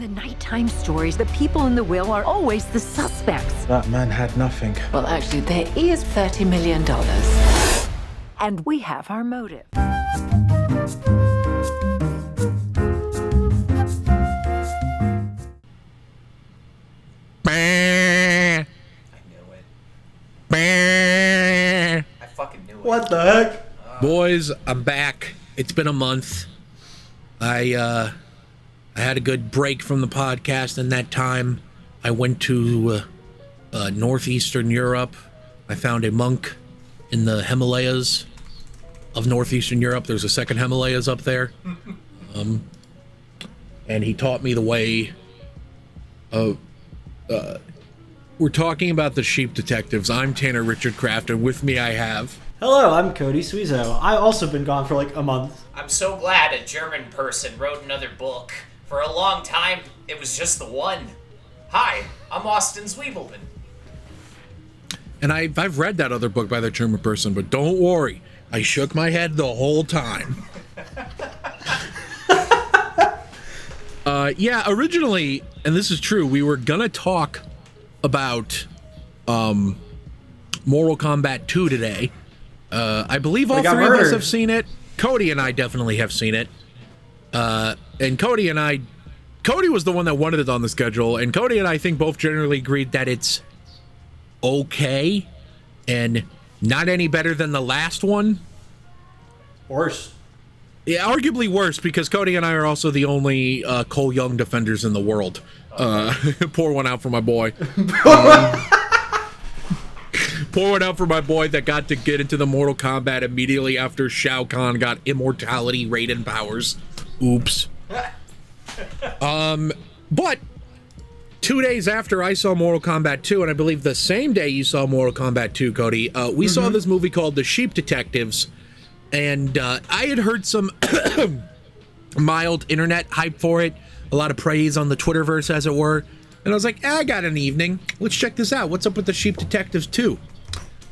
the nighttime stories, the people in the will are always the suspects. That man had nothing. Well, actually, there is $30 million. And we have our motive. I fucking knew it. What the heck? Boys, I'm back. It's been a month. I had a good break from the podcast, and that time I went to northeastern Europe. I found a monk in the Himalayas of northeastern Europe. There's a second Himalayas up there. And he taught me the way of... we're talking about the Sheep Detectives. I'm Tanner Richard Kraft, and with me I have... Hello, I'm Cody Suizo. I've also been gone for like a month. I'm so glad a German person wrote another book. For a long time, it was just the one. Hi, I'm Austin Zwiebelman. And I've read that other book by the German person, but don't worry. I shook my head the whole time. Yeah, originally, and this is true, we were gonna talk about Mortal Kombat 2 today. I believe all three of us have seen it. Cody and I definitely have seen it. And Cody was the one that wanted it on the schedule, and Cody and I think both generally agreed that it's okay and not any better than the last one. Worse. Yeah, arguably worse, because Cody and I are also the only Cole Young defenders in the world. Pour one out for my boy. Pour one out for my boy that got to get into the Mortal Kombat immediately after Shao Kahn got immortality Raiden powers. Oops. But 2 days after I saw Mortal Kombat 2, and I believe the same day you saw Mortal Kombat 2, Cody, we saw this movie called The Sheep Detectives, and I had heard some mild internet hype for it, a lot of praise on the Twitterverse, as it were, and I was like, I got an evening. Let's check this out. What's up with The Sheep Detectives 2?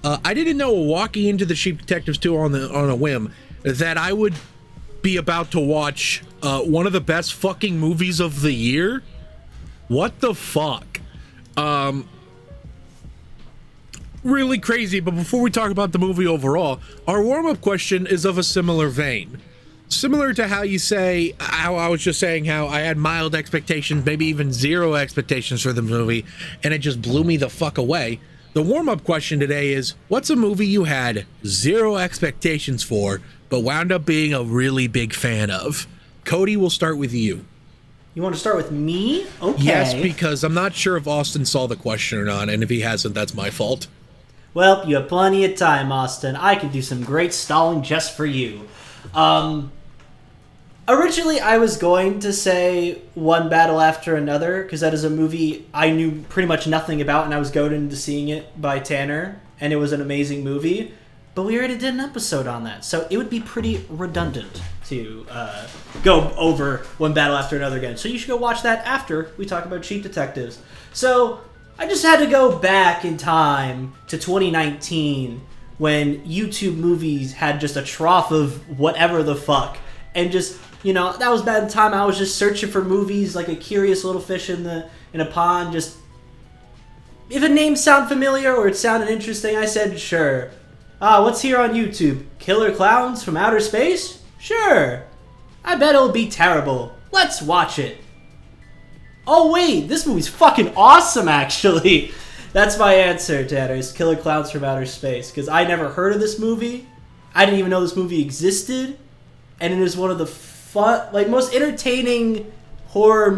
I didn't know walking into The Sheep Detectives 2 on a whim that I would be about to watch one of the best fucking movies of the year. What the fuck? Really crazy, but before we talk about the movie overall, our warm-up question is of a similar vein. Similar to how you say, how I was just saying how I had mild expectations, maybe even zero expectations for the movie, and it just blew me the fuck away. The warm-up question today is, what's a movie you had zero expectations for, but wound up being a really big fan of? Cody, we'll start with you. You want to start with me? Okay. Yes, because I'm not sure if Austin saw the question or not, and if he hasn't, that's my fault. Well, you have plenty of time, Austin. I can do some great stalling just for you. Originally, I was going to say One Battle After Another, because that is a movie I knew pretty much nothing about, and I was goaded into seeing it by Tanner, and it was an amazing movie. But we already did an episode on that, so it would be pretty redundant to go over One Battle After Another again. So you should go watch that after we talk about Sheep Detectives. So I just had to go back in time to 2019 when YouTube movies had just a trough of whatever the fuck. And just, you know, that was bad time. I was just searching for movies like a curious little fish in a pond. Just, if a name sounded familiar or it sounded interesting, I said, sure. What's here on YouTube? Killer Clowns from Outer Space? Sure. I bet it'll be terrible. Let's watch it. Oh wait, this movie's fucking awesome actually. That's my answer, Tanner, is Killer Clowns from Outer Space. Because I never heard of this movie. I didn't even know this movie existed. And it is one of the fun, like, most entertaining horror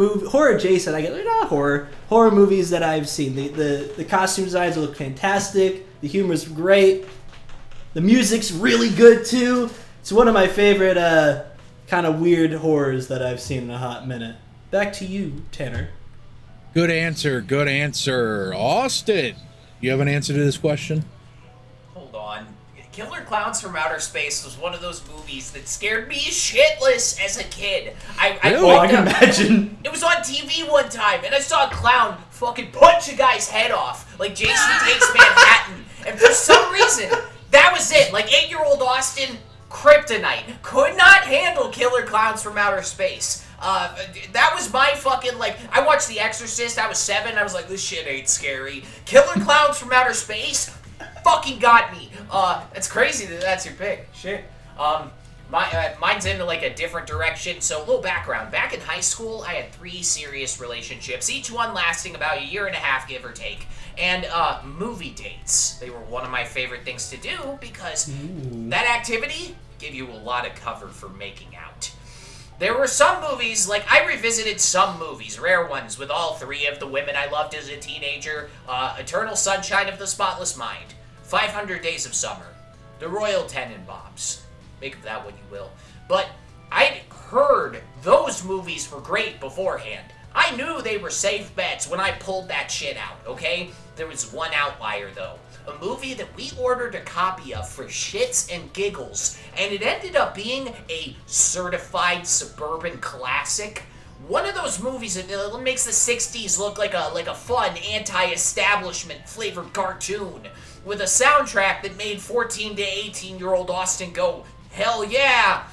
adjacent, I guess, not horror movies that I've seen. The costume designs look fantastic. The humor's great. The music's really good too. It's one of my favorite kind of weird horrors that I've seen in a hot minute. Back to you, Tanner. Good answer, good answer. Austin, you have an answer to this question? Hold on. Killer Clowns from Outer Space was one of those movies that scared me shitless as a kid. I can imagine. It was on TV one time, and I saw a clown fucking punch a guy's head off, like Jason Takes Manhattan. And for some reason, that was it. Like 8-year-old Austin, kryptonite. Could not handle Killer Clowns from Outer Space. That was my fucking, like, I watched The Exorcist, I was 7, I was like, this shit ain't scary. Killer Clowns from Outer Space fucking got me. It's crazy that that's your pick. Shit. Mine's in like a different direction. So a little background. Back in high school, I had 3 serious relationships, each one lasting about a year and a half, give or take. And movie dates. They were one of my favorite things to do because that activity gave you a lot of cover for making out. There were some movies, like I revisited some movies, rare ones, with all 3 of the women I loved as a teenager. Eternal Sunshine of the Spotless Mind, 500 Days of Summer, The Royal Tenenbaums. Make of that what you will. But I'd heard those movies were great beforehand. I knew they were safe bets when I pulled that shit out, okay? There was one outlier, though. A movie that we ordered a copy of for shits and giggles, and it ended up being a certified suburban classic. One of those movies that makes the 60s look like a fun anti-establishment flavored cartoon with a soundtrack that made 14 to 18-year-old Austin go, hell yeah!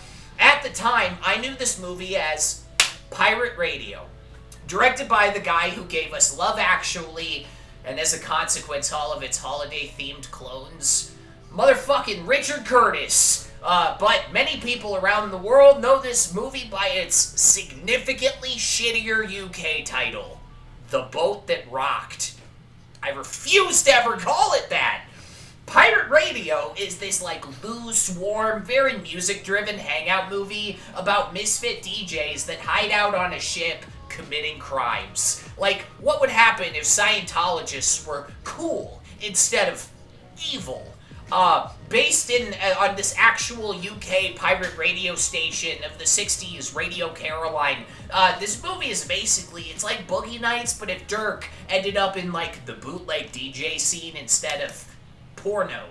At the time, I knew this movie as Pirate Radio, directed by the guy who gave us Love Actually, and as a consequence, all of its holiday-themed clones, motherfucking Richard Curtis. But many people around the world know this movie by its significantly shittier UK title, The Boat That Rocked. I refuse to ever call it that. Pirate Radio is this, like, loose, warm, very music-driven hangout movie about misfit DJs that hide out on a ship committing crimes. Like, what would happen if Scientologists were cool instead of evil? Based on this actual UK pirate radio station of the 60s, Radio Caroline, this movie is basically, it's like Boogie Nights, but if Dirk ended up in, like, the bootleg DJ scene instead of porno.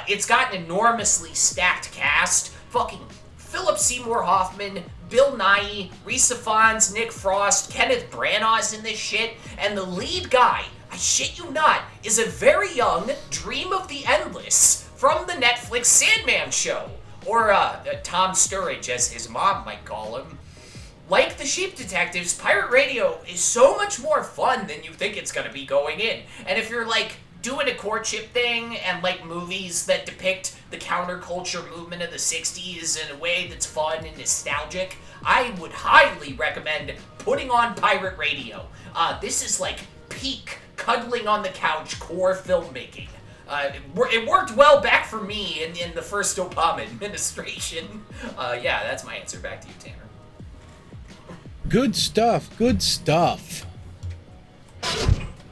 It's got an enormously stacked cast. Fucking Philip Seymour Hoffman, Bill Nighy, Risa Fons, Nick Frost, Kenneth Branagh's in this shit, and the lead guy, I shit you not, is a very young Dream of the Endless from the Netflix Sandman show, or Tom Sturridge, as his mom might call him. Like the Sheep Detectives, Pirate Radio is so much more fun than you think it's gonna be going in. And if you're like doing a courtship thing and like movies that depict the counterculture movement of the 60s in a way that's fun and nostalgic, I would highly recommend putting on Pirate Radio. This is like peak cuddling on the couch core filmmaking. It worked well back for me in the first Obama administration. Yeah, that's my answer. Back to you, Tanner. Good stuff. Good stuff.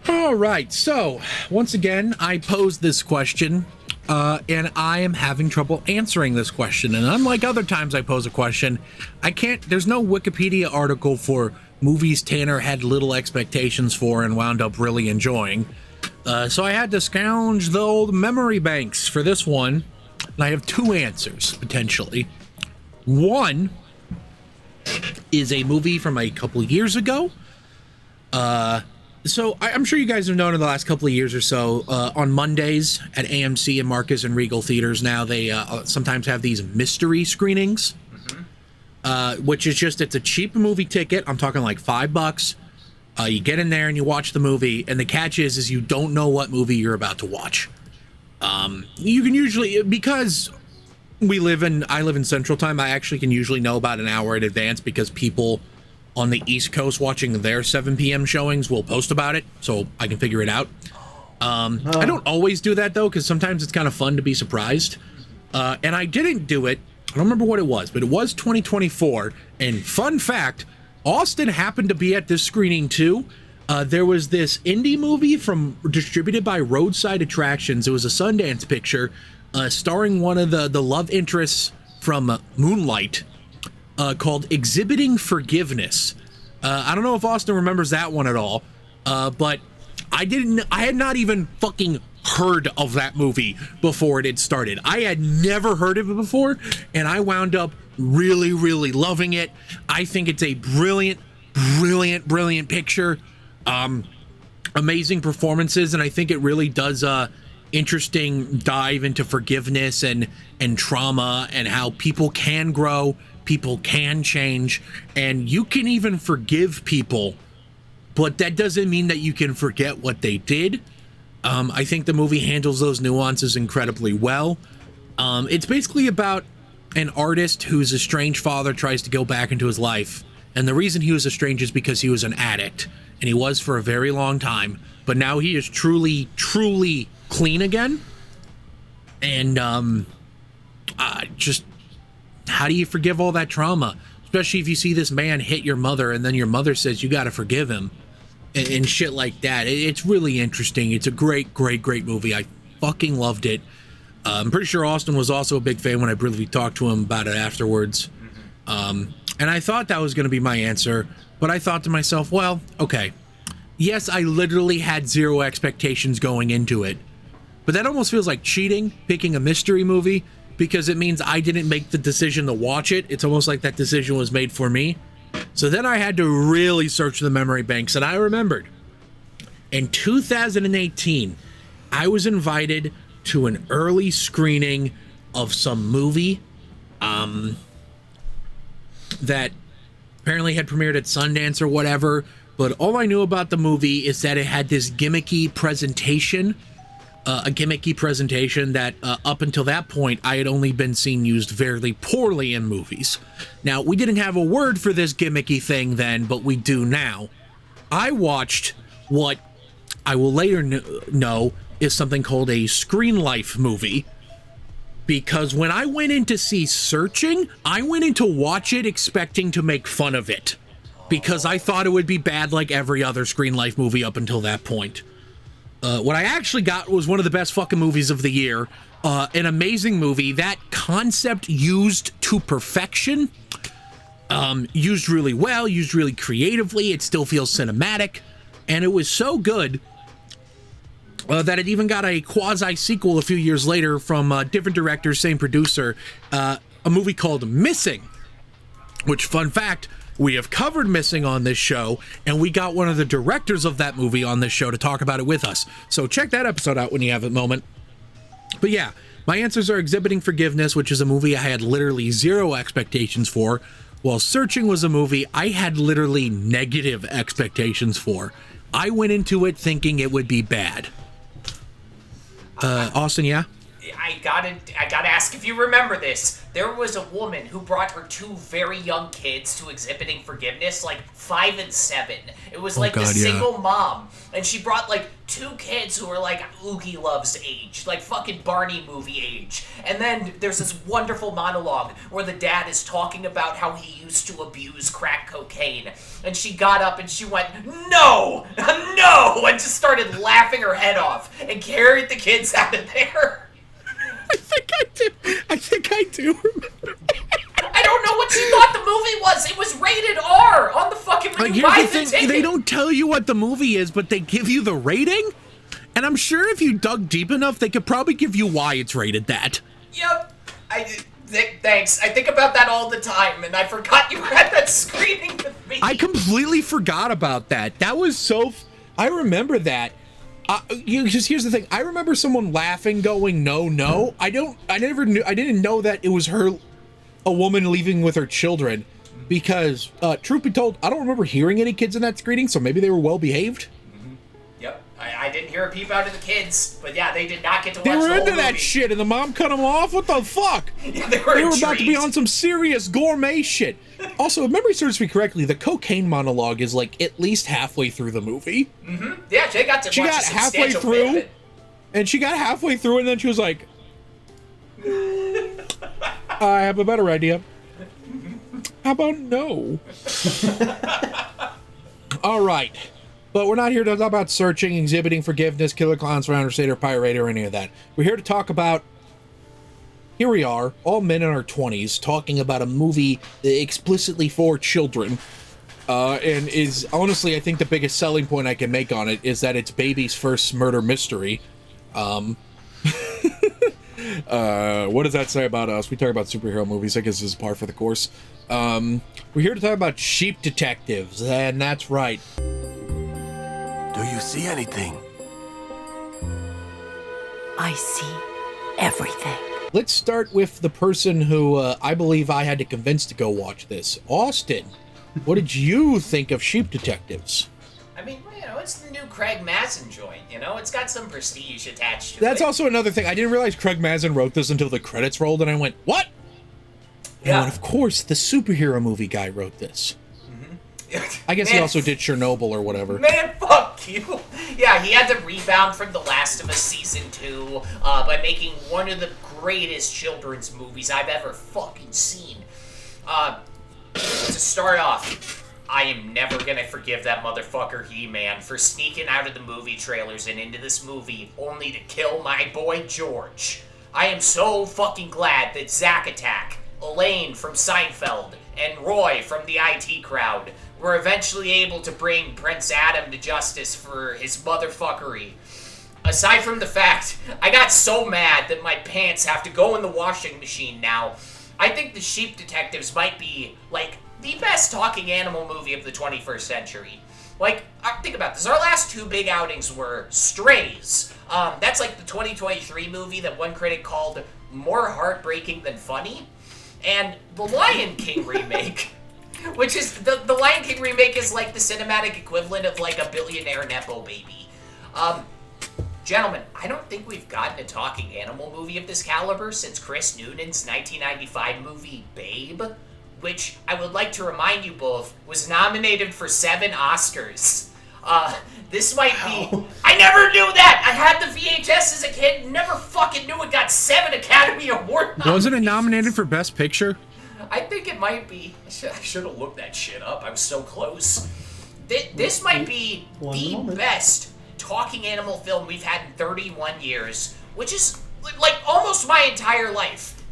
All right. So, once again, I posed this question, and I am having trouble answering this question. And unlike other times I pose a question, there's no Wikipedia article for movies Tanner had little expectations for and wound up really enjoying. So I had to scourge the old memory banks for this one. And I have 2 answers, potentially. One is a movie from a couple of years ago. So I'm sure you guys have known in the last couple of years or so, on Mondays at AMC and Marcus and Regal Theaters now, they sometimes have these mystery screenings, which is just, it's a cheap movie ticket. I'm talking like $5. You get in there and you watch the movie, and the catch is you don't know what movie you're about to watch. You can usually, because I live in Central Time, I actually can usually know about an hour in advance because people on the East Coast watching their 7 p.m. showings will post about it, so I can figure it out. I don't always do that, though, because sometimes it's kind of fun to be surprised. And I didn't do it. I don't remember what it was, but it was 2024. And fun fact, Austin happened to be at this screening, too. There was this indie movie distributed by Roadside Attractions. It was a Sundance picture starring one of the love interests from Moonlight, called Exhibiting Forgiveness. I don't know if Austin remembers that one at all, but I had not even fucking heard of that movie before it had started. I had never heard of it before, and I wound up really, really loving it. I think it's a brilliant picture. Amazing performances, and I think it really does interesting dive into forgiveness and trauma and how people can grow, people can change, and you can even forgive people, but that doesn't mean that you can forget what they did. I think the movie handles those nuances incredibly well. It's basically about an artist whose estranged father tries to go back into his life. And the reason he was estranged is because he was an addict. And he was for a very long time. But now he is truly, truly clean again. And just, how do you forgive all that trauma? Especially if you see this man hit your mother and then your mother says you got to forgive him. And shit like that. It's really interesting. It's a great, great, great movie. I fucking loved it. I'm pretty sure Austin was also a big fan when I briefly talked to him about it afterwards. And I thought that was going to be my answer, but I thought to myself, well, okay. Yes, I literally had zero expectations going into it, but that almost feels like cheating, picking a mystery movie, because it means I didn't make the decision to watch it. It's almost like that decision was made for me. So then I had to really search the memory banks, and I remembered. In 2018, I was invited to an early screening of some movie that apparently had premiered at Sundance or whatever, but all I knew about the movie is that it had this gimmicky presentation, that up until that point I had only been seen used very poorly in movies. Now, we didn't have a word for this gimmicky thing then, but we do now. I watched what I will later know is something called a Screen Life movie, because when I went in to see Searching, I went in to watch it expecting to make fun of it, because I thought it would be bad like every other Screen Life movie up until that point. What I actually got was one of the best fucking movies of the year, an amazing movie, that concept used to perfection, used really well, used really creatively, it still feels cinematic, and it was so good that it even got a quasi-sequel a few years later from different directors, same producer, a movie called Missing, which, fun fact, we have covered Missing on this show, and we got one of the directors of that movie on this show to talk about it with us. So check that episode out when you have a moment. But yeah, my answers are Exhibiting Forgiveness, which is a movie I had literally zero expectations for, while Searching was a movie I had literally negative expectations for. I went into it thinking it would be bad. Austin, yeah? I gotta ask if you remember this. There was a woman who brought her two very young kids to Exhibiting Forgiveness, like 5 and 7. It was like the single mom, and she brought like two kids who were like Oogie Love's age, like fucking Barney movie age. And then there's this wonderful monologue where the dad is talking about how he used to abuse crack cocaine, and she got up and she went, "No, no," and just started laughing her head off and carried the kids out of there. I think I do remember. I don't know what she thought the movie was. It was rated R on the fucking here's the thing, they don't tell you what the movie is, but they give you the rating. And I'm sure if you dug deep enough, they could probably give you why it's rated that. Yep. Thanks. I think about that all the time, and I forgot you were at that screening with me. I completely forgot about that. That was so... I remember that. Here's the thing. I remember someone laughing, going, no. I didn't know that it was a woman leaving with her children, because, truth be told, I don't remember hearing any kids in that screening, so maybe they were well behaved. Mm-hmm. Yep. I didn't hear a peep out of the kids, but yeah, they did not get to watch the whole movie. They were into that movie. shit, and the mom cut them off? What the fuck? Yeah, they were about to be on some serious gourmet shit. Also, if memory serves me correctly, the cocaine monologue is like at least halfway through the movie. Mm-hmm. Yeah, she got halfway through, and she got halfway through, and then she was like, I have a better idea. How about no? All right. But we're not here to talk about Searching, Exhibiting Forgiveness, Killer Clowns from Outer State, or Pirate, or any of that. We're here to talk about... Here we are, all men in our 20s, talking about a movie explicitly for children. And is, honestly, I think the biggest selling point I can make on it is that it's baby's first murder mystery. What does that say about us? We talk about superhero movies. I guess this is par for the course. We're here to talk about Sheep Detectives, and that's right. Do you see anything? I see everything. Let's start with the person who I believe I had to convince to go watch this. Austin, what did you think of Sheep Detectives? I mean, you know, it's the new Craig Mazin joint, you know? It's got some prestige attached to it. That's also another thing. I didn't realize Craig Mazin wrote this until the credits rolled, and I went, what? Yeah. And of course, the superhero movie guy wrote this. I guess he also did Chernobyl or whatever. Man, fuck you. Yeah, he had to rebound from The Last of Us Season 2 by making one of the greatest children's movies I've ever fucking seen. To start off, I am never gonna forgive that motherfucker He-Man for sneaking out of the movie trailers and into this movie only to kill my boy George. I am so fucking glad that Zack Attack, Elaine from Seinfeld, and Roy from the IT Crowd were eventually able to bring Prince Adam to justice for his motherfuckery. Aside from the fact, I got so mad that my pants have to go in the washing machine now, I think The Sheep Detectives might be, like, the best talking animal movie of the 21st century. Like, think about this. Our last two big outings were Strays. That's like the 2023 movie that one critic called more heartbreaking than funny. And the Lion King remake, which is, the Lion King remake is like the cinematic equivalent of like a billionaire Nepo baby. Gentlemen, I don't think we've gotten a talking animal movie of this caliber since Chris Noonan's 1995 movie Babe, which I would like to remind you both was nominated for 7 Oscars. This might be... I never knew that! I had the VHS as a kid, never fucking knew it got 7 Academy Award nominations. Wasn't it nominated for Best Picture? I think it might be. I should have looked that shit up. I was so close. This might be the best talking animal film we've had in 31 years, which is like almost my entire life.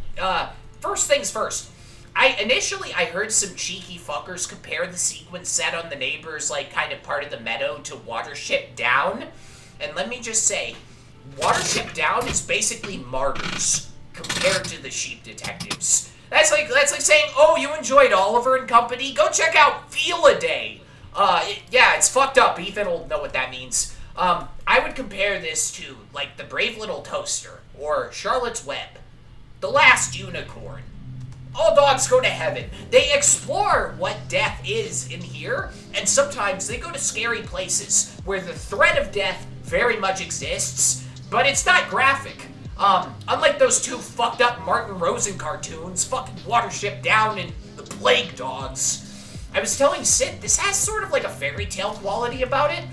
First things first. I heard some cheeky fuckers compare the sequence set on the neighbors, like, kind of part of the meadow to Watership Down. And let me just say, Watership Down is basically Martyrs compared to the Sheep Detectives. That's like saying, oh, you enjoyed Oliver and Company? Go check out Feel a Day. Yeah, it's fucked up. Ethan will know what that means. I would compare this to, like, The Brave Little Toaster, or Charlotte's Web, The Last Unicorn. All dogs go to heaven. They explore what death is in here, and sometimes they go to scary places where the threat of death very much exists, but it's not graphic. Unlike those two fucked up Martin Rosen cartoons, fucking Watership Down and The Plague Dogs. I was telling Sid, this has sort of like a fairy tale quality about it.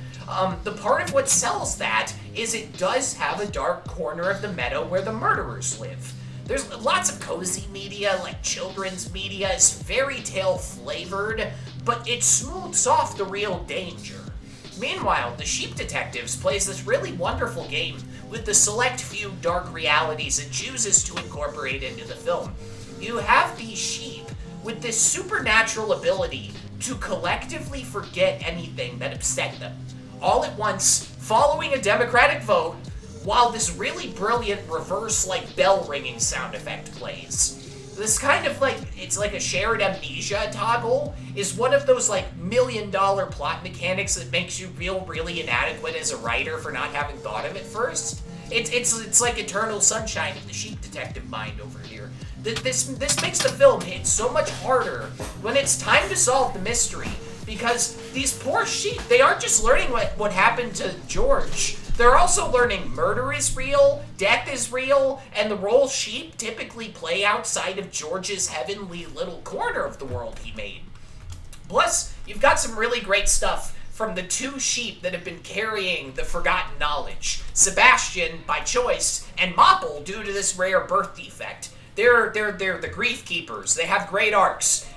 The part of what sells that is it does have a dark corner of the meadow where the murderers live. There's lots of cozy media, like children's media. It's fairy tale flavored, but it smooths off the real danger. Meanwhile, The Sheep Detectives plays this really wonderful game with the select few dark realities it chooses to incorporate into the film. You have these sheep with this supernatural ability to collectively forget anything that upset them, all at once, following a democratic vote, while this really brilliant reverse, like, bell-ringing sound effect plays. This kind of, like, it's like a shared amnesia toggle is one of those, like, million-dollar plot mechanics that makes you feel really inadequate as a writer for not having thought of it first. It's like Eternal Sunshine of the Sheep Detective mind over here. This makes the film hit so much harder when it's time to solve the mystery, because these poor sheep, they aren't just learning what happened to George. They're also learning murder is real, death is real, and the role sheep typically play outside of George's heavenly little corner of the world he made. Plus, you've got some really great stuff from the two sheep that have been carrying the forgotten knowledge. Sebastian, by choice, and Mopple, due to this rare birth defect. They're the grief keepers. They have great arcs.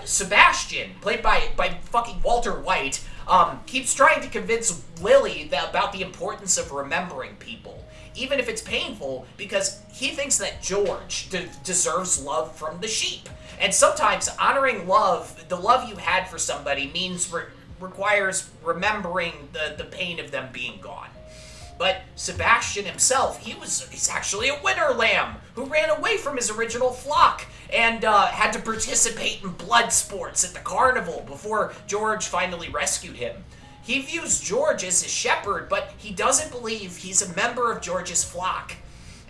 Sebastian, played by fucking Walter White, keeps trying to convince Lily about the importance of remembering people, even if it's painful, because he thinks that George deserves love from the sheep. And sometimes honoring love, the love you had for somebody, requires remembering the pain of them being gone. But Sebastian himself, he's actually a winter lamb who ran away from his original flock and had to participate in blood sports at the carnival before George finally rescued him. He views George as his shepherd, but he doesn't believe he's a member of George's flock.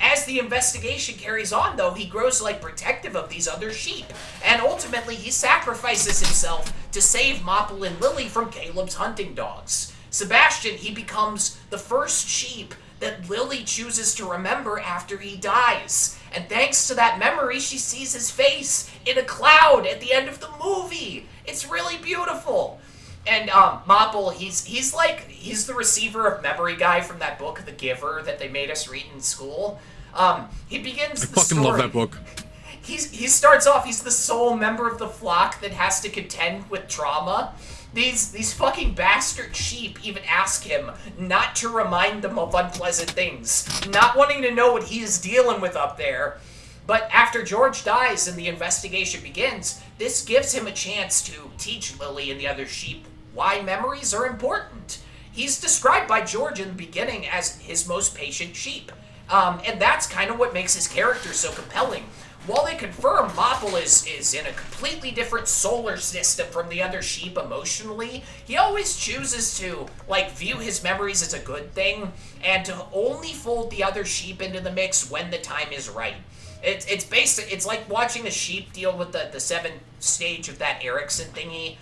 As the investigation carries on, though, he grows, like, protective of these other sheep. And ultimately, he sacrifices himself to save Mopple and Lily from Caleb's hunting dogs. Sebastian, he becomes the first sheep that Lily chooses to remember after he dies. And thanks to that memory, she sees his face in a cloud at the end of the movie. It's really beautiful. And Mopple, he's the receiver of memory guy from that book, The Giver, that they made us read in school. He begins the fucking story. love that book. He starts off, he's the sole member of the flock that has to contend with trauma. These fucking bastard sheep even ask him not to remind them of unpleasant things, not wanting to know what he is dealing with up there. But after George dies and the investigation begins, this gives him a chance to teach Lily and the other sheep why memories are important. He's described by George in the beginning as his most patient sheep. And that's kind of what makes his character so compelling. While they confirm Mopple is in a completely different solar system from the other sheep emotionally, he always chooses to, like, view his memories as a good thing, and to only fold the other sheep into the mix when the time is right. It's like watching the sheep deal with the seventh stage of that Erickson thingy,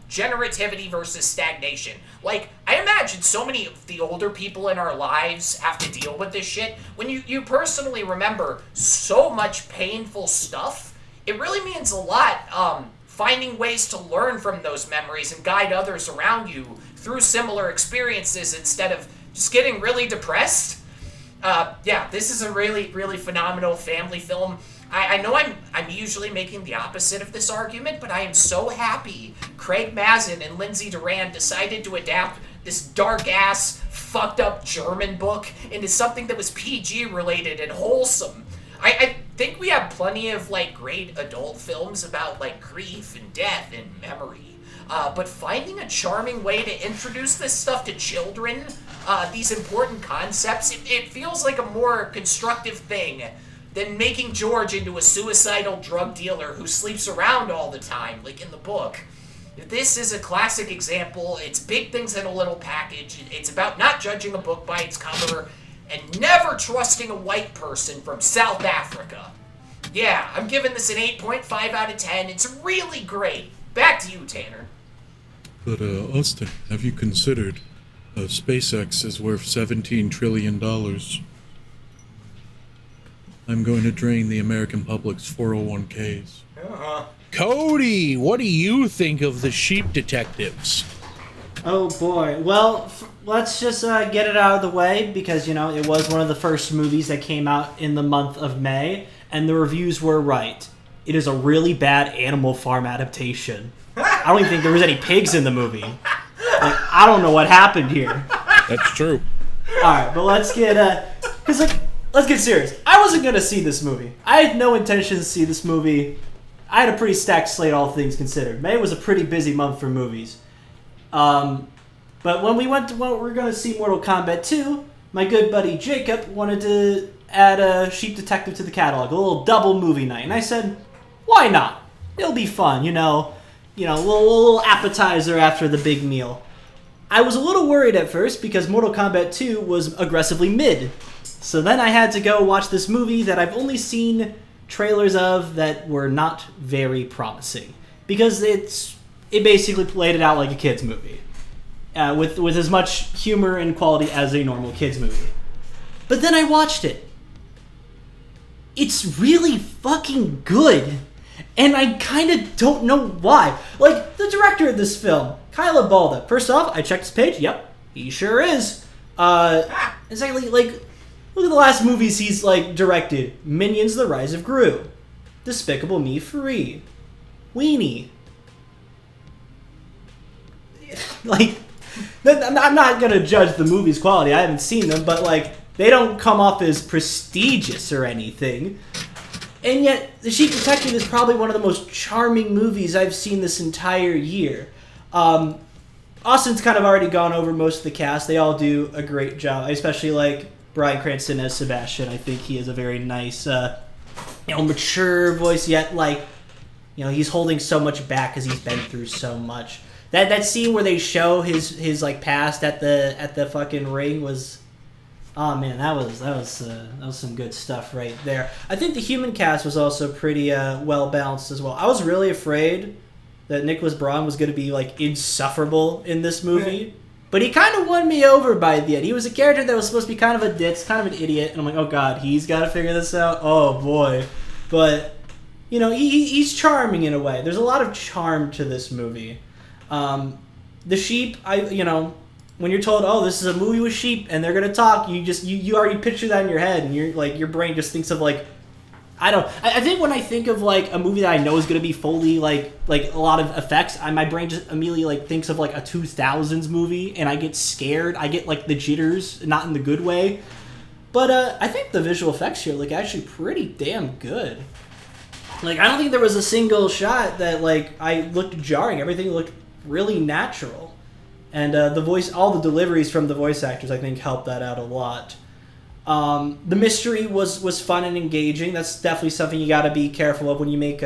generativity versus stagnation. Like, I imagine so many of the older people in our lives have to deal with this shit. When you personally remember so much painful stuff, it really means a lot, finding ways to learn from those memories and guide others around you through similar experiences instead of just getting really depressed. Yeah, this is a really, really phenomenal family film. I know I'm usually making the opposite of this argument, but I am so happy Craig Mazin and Lindsay Duran decided to adapt this dark-ass, fucked-up German book into something that was PG-related and wholesome. I think we have plenty of, like, great adult films about, like, grief and death and memory. But finding a charming way to introduce this stuff to children, these important concepts, it feels like a more constructive thing than making George into a suicidal drug dealer who sleeps around all the time, like in the book. This is a classic example. It's big things in a little package. It's about not judging a book by its cover and never trusting a white person from South Africa. Yeah, I'm giving this an 8.5 out of 10. It's really great. Back to you, Tanner. But, Austin, have you considered SpaceX is worth $17 trillion? I'm going to drain the American public's 401ks. Cody, what do you think of the Sheep Detectives? Oh boy. Well, let's just get it out of the way because, you know, it was one of the first movies that came out in the month of May, and the reviews were right. It is a really bad Animal Farm adaptation. I don't even think there was any pigs in the movie. Like, I don't know what happened here. That's true. Alright, but let's get, let's get serious. I wasn't gonna see this movie. I had no intention to see this movie. I had a pretty stacked slate, all things considered. May was a pretty busy month for movies. But when we were gonna see Mortal Kombat 2, my good buddy Jacob wanted to add a Sheep Detective to the catalog, a little double movie night. And I said, why not? It'll be fun, a little appetizer after the big meal. I was a little worried at first because Mortal Kombat 2 was aggressively mid. So then I had to go watch this movie that I've only seen trailers of that were not very promising. Because it basically played it out like a kid's movie. With as much humor and quality as a normal kid's movie. But then I watched it. It's really fucking good. And I kind of don't know why. Like, the director of this film, Kyle Balda. First off, I checked his page. Yep, he sure is. Exactly, like, look at the last movies he's, like, directed. Minions: The Rise of Gru. Despicable Me 3. Weenie. Like, I'm not gonna judge the movie's quality. I haven't seen them, but, like, they don't come off as prestigious or anything. And yet, The Sheep Detective is probably one of the most charming movies I've seen this entire year. Austin's kind of already gone over most of the cast. They all do a great job. I especially like Bryan Cranston as Sebastian. I think he has a very nice, mature voice, yet, like, he's holding so much back because he's been through so much. That scene where they show his like past at the fucking ring was Oh man, that was some good stuff right there. I think the human cast was also pretty well balanced as well. I was really afraid that Nicholas Braun was going to be like insufferable in this movie, but he kind of won me over by the end. He was a character that was supposed to be kind of a ditz, kind of an idiot, and I'm like, oh god, he's got to figure this out. Oh boy, but you know, he's charming in a way. There's a lot of charm to this movie. The sheep, when you're told, oh, this is a movie with sheep and they're gonna talk, you already picture that in your head, and you're like, your brain just thinks of like, I think when I think of like a movie that I know is gonna be fully like a lot of effects, my brain just immediately like thinks of like a 2000s movie, and I get scared. I get like the jitters, not in the good way. But I think the visual effects here look actually pretty damn good. Like, I don't think there was a single shot that like I looked jarring. Everything looked really natural. And all the deliveries from the voice actors, I think, helped that out a lot. The mystery was fun and engaging. That's definitely something you got to be careful of when you make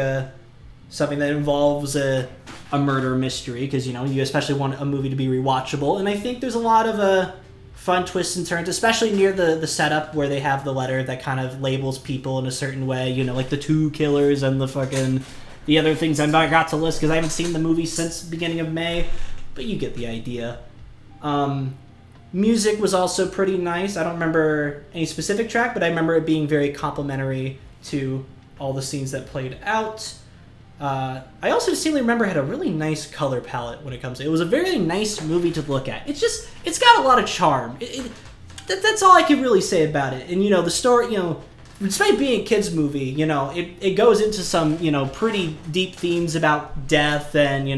something that involves a murder mystery, because you especially want a movie to be rewatchable. And I think there's a lot of fun twists and turns, especially near the setup where they have the letter that kind of labels people in a certain way. Like the two killers and the other things I got to list because I haven't seen the movie since the beginning of May. But you get the idea. Music was also pretty nice. I don't remember any specific track, but I remember it being very complimentary to all the scenes that played out. I also distinctly remember it had a really nice color palette when it comes to it. It was a very nice movie to look at. It's got a lot of charm. That's all I can really say about it. And, the story, despite being a kid's movie, it goes into some, pretty deep themes about death and,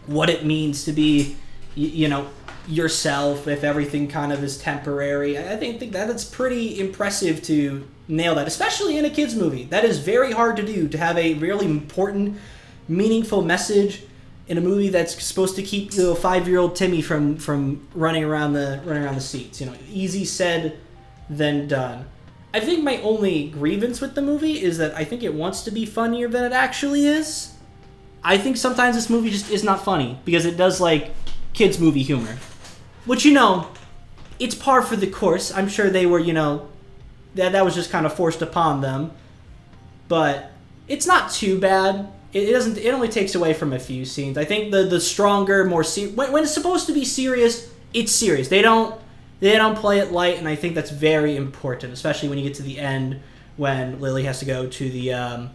what it means to be, yourself if everything kind of is temporary. I think that's pretty impressive to nail that, especially in a kid's movie. That is very hard to do, to have a really important, meaningful message in a movie that's supposed to keep 5-year-old Timmy from running around the seats. Easy said than done. I think my only grievance with the movie is that I think it wants to be funnier than it actually is. I think sometimes this movie just is not funny because it does like kids movie humor, which it's par for the course. I'm sure they were that was just kind of forced upon them, but it's not too bad. It only takes away from a few scenes. I think the stronger, more when it's supposed to be serious, it's serious. They don't play it light, and I think that's very important, especially when you get to the end when Lily has to go to the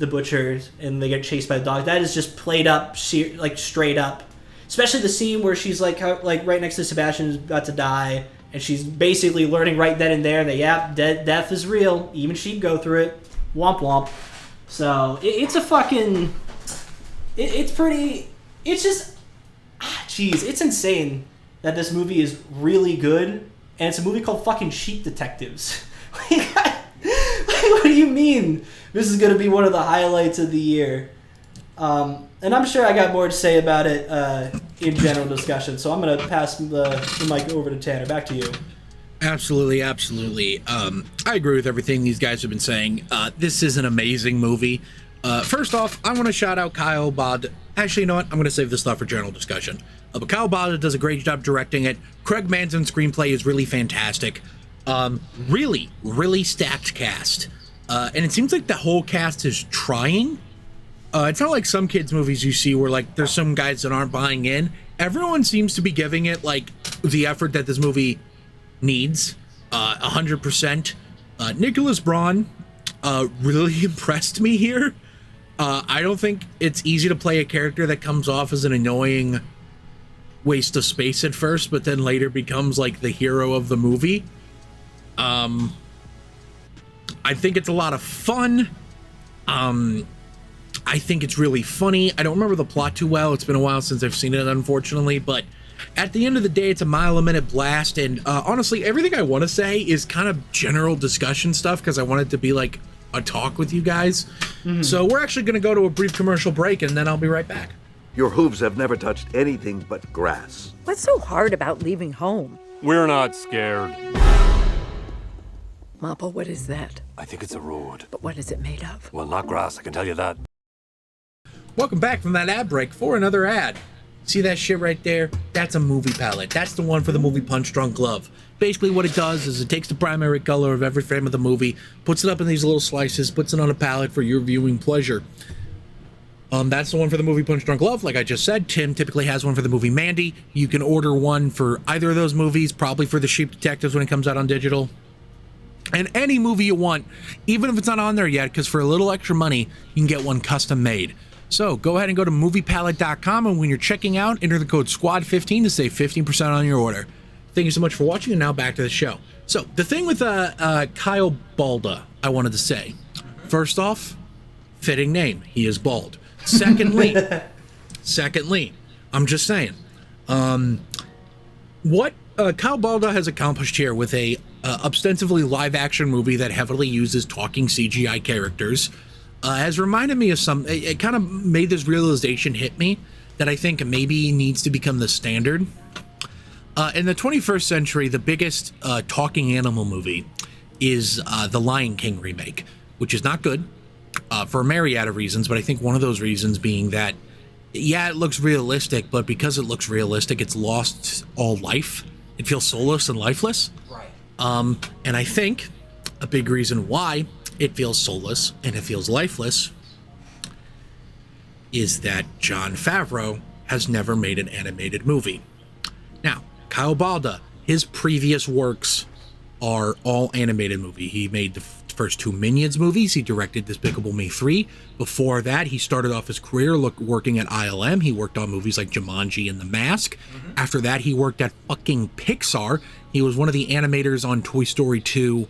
butchers and they get chased by the dog. That is just played up, like straight up. Especially the scene where she's like right next to Sebastian, who's about to die, and she's basically learning right then and there that death is real. Even she'd go through it. Womp womp. So it's a fucking. It's pretty. It's just. Jeez, it's insane that this movie is really good, and it's a movie called fucking Sheep Detectives. What do you mean? This is going to be one of the highlights of the year. And I'm sure I got more to say about it in general discussion, so I'm going to pass the mic over to Tanner. Back to you. Absolutely. I agree with everything these guys have been saying. This is an amazing movie. First off, I want to shout out Kyle Balda. Actually, you know what? I'm going to save this stuff for general discussion. But Kyle Balda does a great job directing it. Craig Mazin's screenplay is really fantastic. Really stacked cast. And it seems like the whole cast is trying. It's not like some kids' movies you see where like there's some guys that aren't buying in. Everyone seems to be giving it like the effort that this movie needs. 100%. Nicholas Braun really impressed me here. I don't think it's easy to play a character that comes off as an annoying waste of space at first, but then later becomes like the hero of the movie. I think it's a lot of fun. I think it's really funny. I don't remember the plot too well. It's been a while since I've seen it, unfortunately, but at the end of the day, it's a mile-a-minute blast, and honestly, everything I want to say is kind of general discussion stuff because I want it to be like a talk with you guys. Mm-hmm. So we're actually going to go to a brief commercial break, and then I'll be right back. Your hooves have never touched anything but grass. What's so hard about leaving home? We're not scared. Mappa, what is that? I think it's a road. But what is it made of? Well, not grass, I can tell you that. Welcome back from that ad break for another ad. See that shit right there? That's a movie palette. That's the one for the movie Punch Drunk Love. Basically what it does is it takes the primary color of every frame of the movie, puts it up in these little slices, puts it on a palette for your viewing pleasure. That's the one for the movie Punch Drunk Love. Like I just said, Tim typically has one for the movie Mandy. You can order one for either of those movies, probably for the Sheep Detectives when it comes out on digital. And any movie you want, even if it's not on there yet, because for a little extra money, you can get one custom made. So go ahead and go to moviepalette.com, and when you're checking out, enter the code SQUAD15 to save 15% on your order. Thank you so much for watching, and now back to the show. So the thing with Kyle Balda, I wanted to say, first off, fitting name. He is bald. Secondly, I'm just saying, what Kyle Balda has accomplished here with a ostensibly live-action movie that heavily uses talking CGI characters has reminded me of it kind of made this realization hit me that I think maybe needs to become the standard. In the 21st century, the biggest talking animal movie is the Lion King remake, which is not good for a myriad of reasons, but I think one of those reasons being that, yeah, it looks realistic, but because it looks realistic, it's lost all life. It feels soulless and lifeless. Right. And I think a big reason why it feels soulless and it feels lifeless is that Jon Favreau has never made an animated movie. Now, Kyle Balda, his previous works are all animated movie. He made the first two Minions movies. He directed Despicable Me 3. Before that, he started off his career working at ILM. He worked on movies like Jumanji and The Mask. After that, he worked at fucking Pixar. He was one of the animators on Toy Story 2,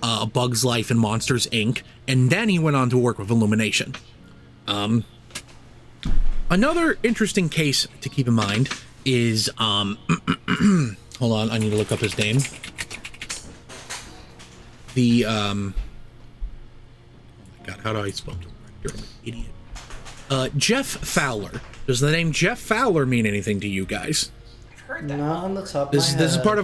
A Bug's Life, and Monsters, Inc. And then he went on to work with Illumination. Another interesting case to keep in mind is, hold on, I need to look up his name. The, oh my god, how do I spell director? I'm an idiot. Jeff Fowler. Does the name Jeff Fowler mean anything to you guys? I've heard that. Not on the top of This is part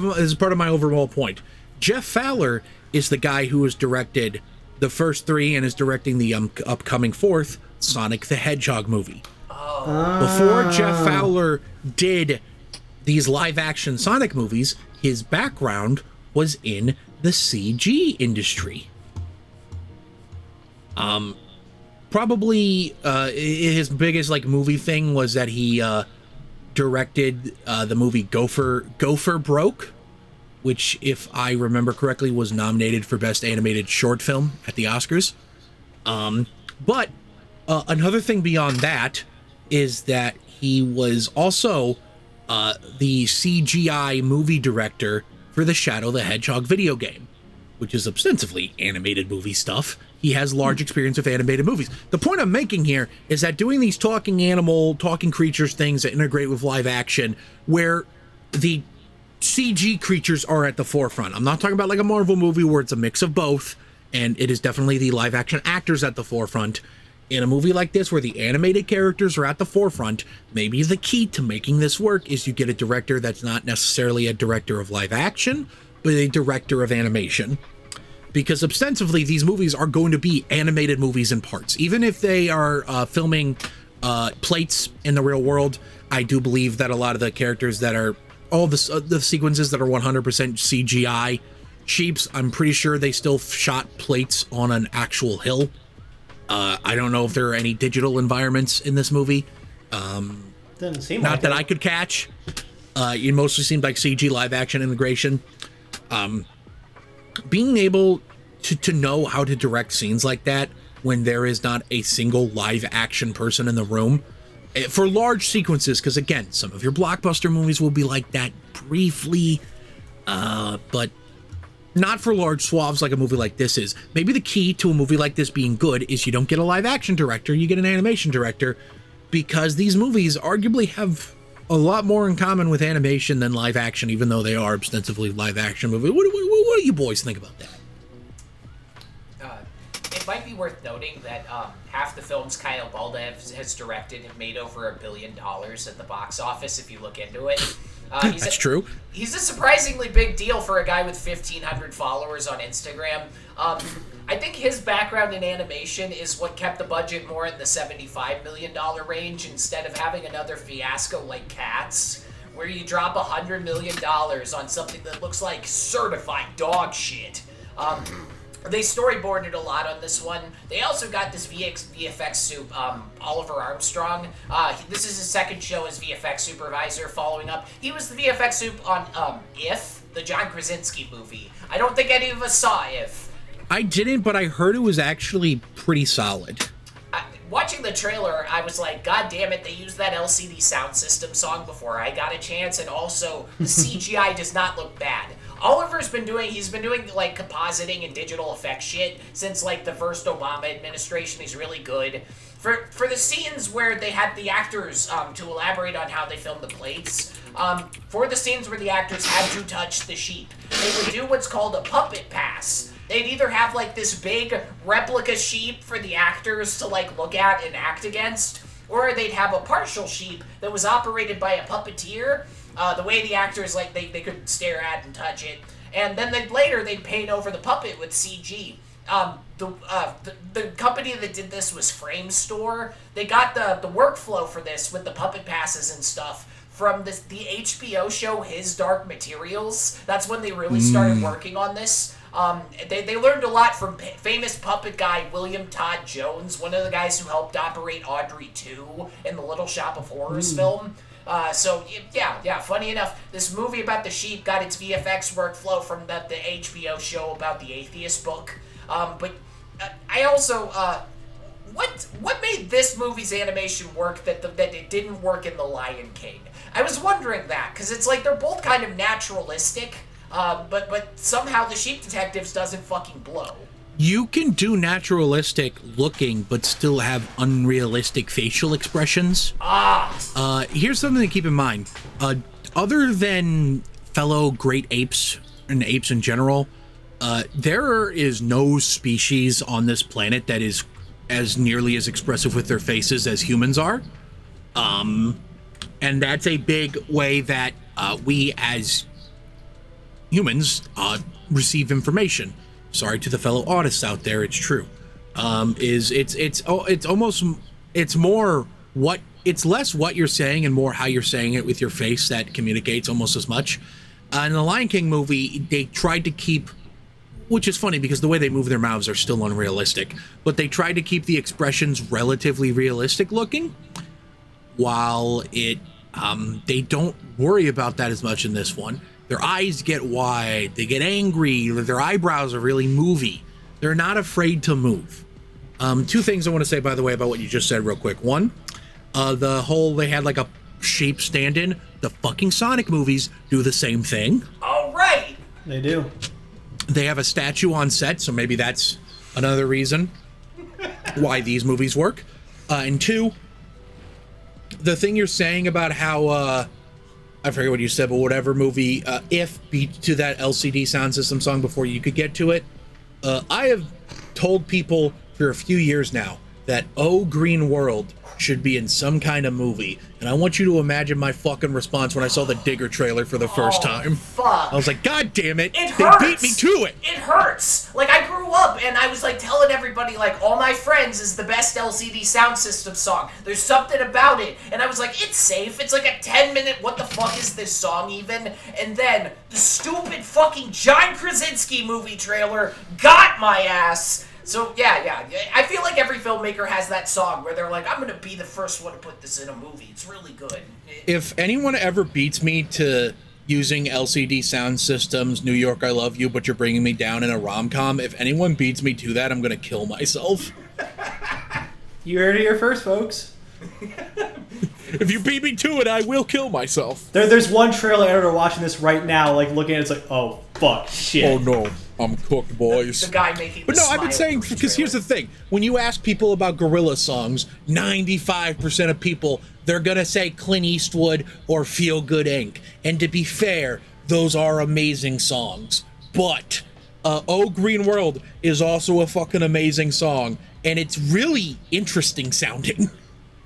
of my overall point. Jeff Fowler is the guy who has directed the first three and is directing the upcoming fourth Sonic the Hedgehog movie. Before Jeff Fowler did these live-action Sonic movies, his background was in the CG industry. Probably his biggest movie thing was that he directed the movie Gopher Broke, which, if I remember correctly, was nominated for Best Animated Short Film at the Oscars. But another thing beyond that is that he was also the CGI movie director for the Shadow the Hedgehog video game, which is ostensibly animated movie stuff. He has large experience with animated movies. The point I'm making here is that doing these talking animal, talking creatures things that integrate with live action, where the CG creatures are at the forefront. I'm not talking about like a Marvel movie where it's a mix of both, and it is definitely the live action actors at the forefront. In a movie like this where the animated characters are at the forefront, maybe the key to making this work is you get a director that's not necessarily a director of live action, but a director of animation. Because ostensibly, these movies are going to be animated movies in parts. Even if they are filming plates in the real world, I do believe that a lot of the characters that are, all the sequences that are 100% CGI sheeps, I'm pretty sure they still shot plates on an actual hill. I don't know if there are any digital environments in this movie. Doesn't seem not like that it. I could catch. It mostly seemed like CG live action integration. Being able to know how to direct scenes like that when there is not a single live action person in the room for large sequences, because again, some of your blockbuster movies will be like that briefly, but not for large swaths like a movie like this is. Maybe the key to a movie like this being good is you don't get a live action director, you get an animation director, because these movies arguably have a lot more in common with animation than live action, even though they are ostensibly live action movies. What do you boys think about that? It might be worth noting that half the films Kyle Balda has directed have made over $1 billion at the box office, if you look into it. That's true. He's a surprisingly big deal for a guy with 1,500 followers on Instagram. I think his background in animation is what kept the budget more in the $75 million range instead of having another fiasco like Cats, where you drop $100 million on something that looks like certified dog shit. They storyboarded a lot on this one. They also got this VFX soup, Oliver Armstrong. This is his second show as VFX supervisor following up. He was the VFX soup on If, the John Krasinski movie. I don't think any of us saw If. I didn't, but I heard it was actually pretty solid. Watching the trailer, I was like, God damn it, they used that LCD sound system song before I got a chance, and also the CGI does not look bad. Oliver's been doing like compositing and digital effects shit since like the first Obama administration. He's really good. For the scenes where they had the actors to elaborate on how they filmed the plates, for the scenes where the actors had to touch the sheep, they would do what's called a puppet pass. They'd either have like this big replica sheep for the actors to like look at and act against, or they'd have a partial sheep that was operated by a puppeteer. The way the actors, like, they could stare at and touch it. And then they'd paint over the puppet with CG. The company that did this was Frame Store. They got the workflow for this with the puppet passes and stuff from the HBO show His Dark Materials. That's when they really started working on this. They learned a lot from famous puppet guy William Todd Jones, one of the guys who helped operate Audrey 2 in the Little Shop of Horrors film. So, funny enough, this movie about the sheep got its VFX workflow from the HBO show about the atheist book. But I also, what made this movie's animation work that it didn't work in The Lion King? I was wondering that, because it's like they're both kind of naturalistic, but somehow The Sheep Detectives doesn't fucking blow. You can do naturalistic looking, but still have unrealistic facial expressions. Here's something to keep in mind. Other than fellow great apes and apes in general, there is no species on this planet that is as nearly as expressive with their faces as humans are. And that's a big way that we as humans receive information. Sorry to the fellow autists out there, it's true. It's less what you're saying and more how you're saying it with your face that communicates almost as much. In the Lion King movie, they tried to keep, which is funny because the way they move their mouths are still unrealistic, but they tried to keep the expressions relatively realistic looking, while they don't worry about that as much in this one. Their eyes get wide, they get angry, their eyebrows are really movie. They're not afraid to move. Two things I want to say, by the way, about what you just said real quick. One, they had like a sheep stand-in. The fucking Sonic movies do the same thing. All right! They do. They have a statue on set, so maybe that's another reason why these movies work. And two, the thing you're saying about how, I forget what you said, but whatever movie, If beat to that LCD sound system song before you could get to it. I have told people for a few years now that Oh Green World should be in some kind of movie, and I want you to imagine my fucking response when I saw the Digger trailer for the first time. Fuck. I was like, God damn it, It they hurts. beat me to it. It hurts. Like, I grew up and I was like telling everybody, like, All My Friends is the best LCD sound system song. There's something about it. And I was like, it's safe. It's like a 10-minute, what the fuck is this song even? And then the stupid fucking John Krasinski movie trailer got my ass. So, yeah. I feel like every filmmaker has that song where they're like, I'm going to be the first one to put this in a movie. It's really good. If anyone ever beats me to using LCD sound systems, New York, I love you, but you're bringing me down in a rom-com, if anyone beats me to that, I'm going to kill myself. You heard it here first, folks. If you beat me to it, I will kill myself. There's one trailer editor watching this right now, like looking at it, it's like, oh, fuck, shit. Oh, no. I'm cooked, boys. The guy making But no, I've been saying, because here's the thing. When you ask people about Gorilla songs, 95% of people, they're going to say Clint Eastwood or Feel Good Inc. And to be fair, those are amazing songs. But Oh Green World is also a fucking amazing song. And it's really interesting sounding.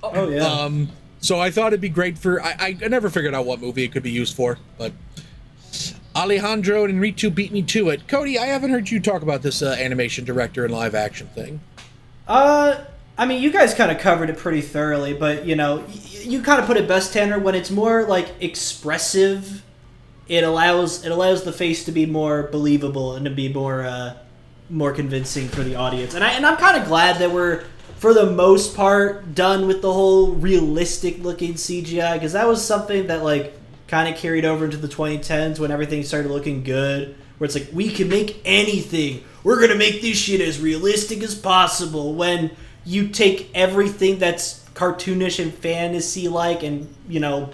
Oh, yeah. So I thought it'd be great for... I never figured out what movie it could be used for, but... Alejandro and Ritu beat me to it. Cody, I haven't heard you talk about this animation director and live action thing. I mean, you guys kind of covered it pretty thoroughly, but, you know, you kind of put it best, Tanner, when it's more, like, expressive, it allows the face to be more believable and to be more convincing for the audience. And I'm kind of glad that we're, for the most part, done with the whole realistic-looking CGI, because that was something that, like, kind of carried over into the 2010s when everything started looking good, where it's like, we can make anything. We're going to make this shit as realistic as possible, when you take everything that's cartoonish and fantasy-like and, you know,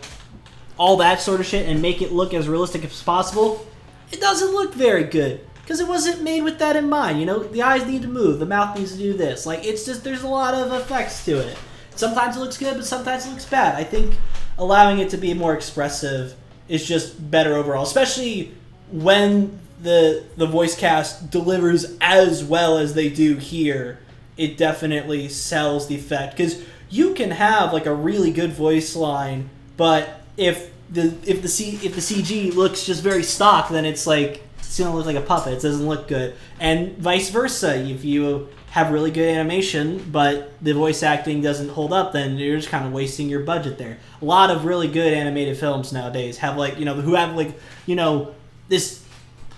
all that sort of shit and make it look as realistic as possible, it doesn't look very good. Because it wasn't made with that in mind, you know? The eyes need to move, the mouth needs to do this. Like, it's just, there's a lot of effects to it. Sometimes it looks good, but sometimes it looks bad. I think allowing it to be more expressive is just better overall, especially when the voice cast delivers as well as they do here. It definitely sells the effect, because you can have like a really good voice line, but if the CG looks just very stock, then it's like it's gonna look like a puppet. It doesn't look good, and vice versa. If you have really good animation, but the voice acting doesn't hold up, then you're just kind of wasting your budget there. A lot of really good animated films nowadays have this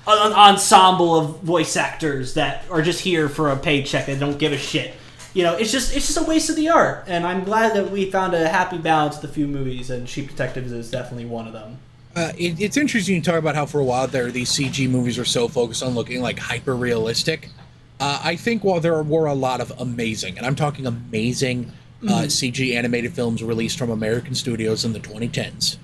an ensemble of voice actors that are just here for a paycheck and don't give a shit. You know, it's just a waste of the art. And I'm glad that we found a happy balance with a few movies, and Sheep Detectives is definitely one of them. It's interesting you talk about how for a while there these CG movies are so focused on looking like hyper realistic. I think while there were a lot of amazing, and I'm talking amazing CG animated films released from American studios in the 2010s.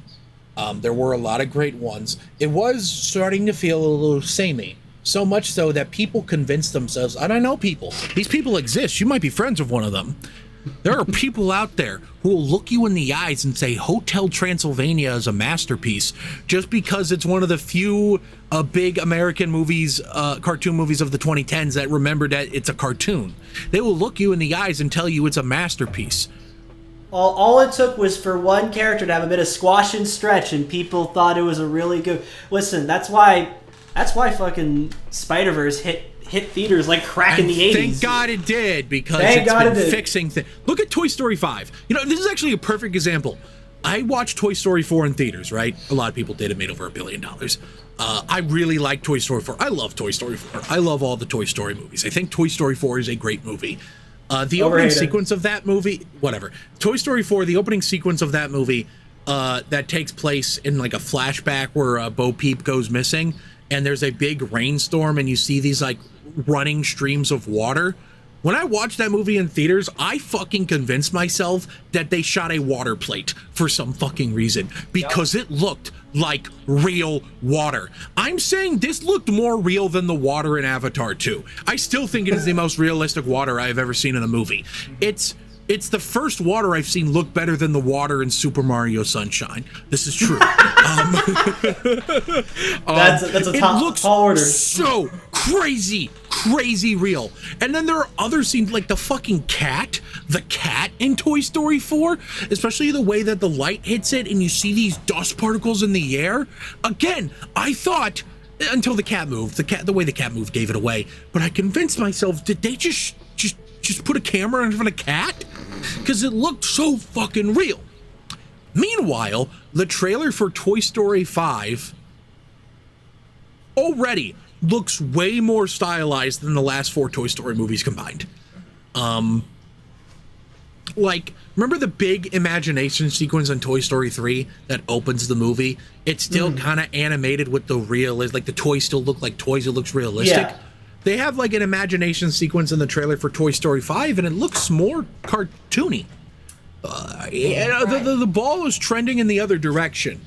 There were a lot of great ones. It was starting to feel a little samey. So much so that people convinced themselves, and I know people, these people exist, you might be friends with one of them. There are people out there who will look you in the eyes and say Hotel Transylvania is a masterpiece just because it's one of the few big American movies, cartoon movies of the 2010s that remember that it's a cartoon. They will look you in the eyes and tell you it's a masterpiece. All it took was for one character to have a bit of squash and stretch, and people thought it was a really good... Listen, that's why fucking Spider-Verse hit theaters like crack in the 80s. Thank God it did, because it's been fixing things. Look at Toy Story 5. You know, this is actually a perfect example. I watched Toy Story 4 in theaters, right? A lot of people did. It made over $1 billion. I really like Toy Story 4. I love Toy Story 4. I love all the Toy Story movies. I think Toy Story 4 is a great movie. The opening sequence of that movie, whatever. Toy Story 4, the opening sequence of that movie that takes place in like a flashback where Bo Peep goes missing, and there's a big rainstorm, and you see these like running streams of water. When I watched that movie in theaters, I fucking convinced myself that they shot a water plate for some fucking reason, because it looked like real water. I'm saying this looked more real than the water in Avatar 2. I still think it is the most realistic water I've ever seen in a movie. It's the first water I've seen look better than the water in Super Mario Sunshine. This is true. That's a tall order. So crazy real. And then there are other scenes like the cat in Toy Story 4, especially the way that the light hits it and you see these dust particles in the air. Again, I thought, until the cat moved, the way the cat moved gave it away, but I convinced myself, did they just put a camera in front of a cat? Because it looked so fucking real. Meanwhile, the trailer for Toy Story 5 already looks way more stylized than the last 4 Toy Story movies combined. Like, remember the big imagination sequence in Toy Story 3 that opens the movie? It's still kind of animated with the realism, like the toys still look like toys, it looks realistic. Yeah. They have like an imagination sequence in the trailer for Toy Story 5, and it looks more cartoony. The ball is trending in the other direction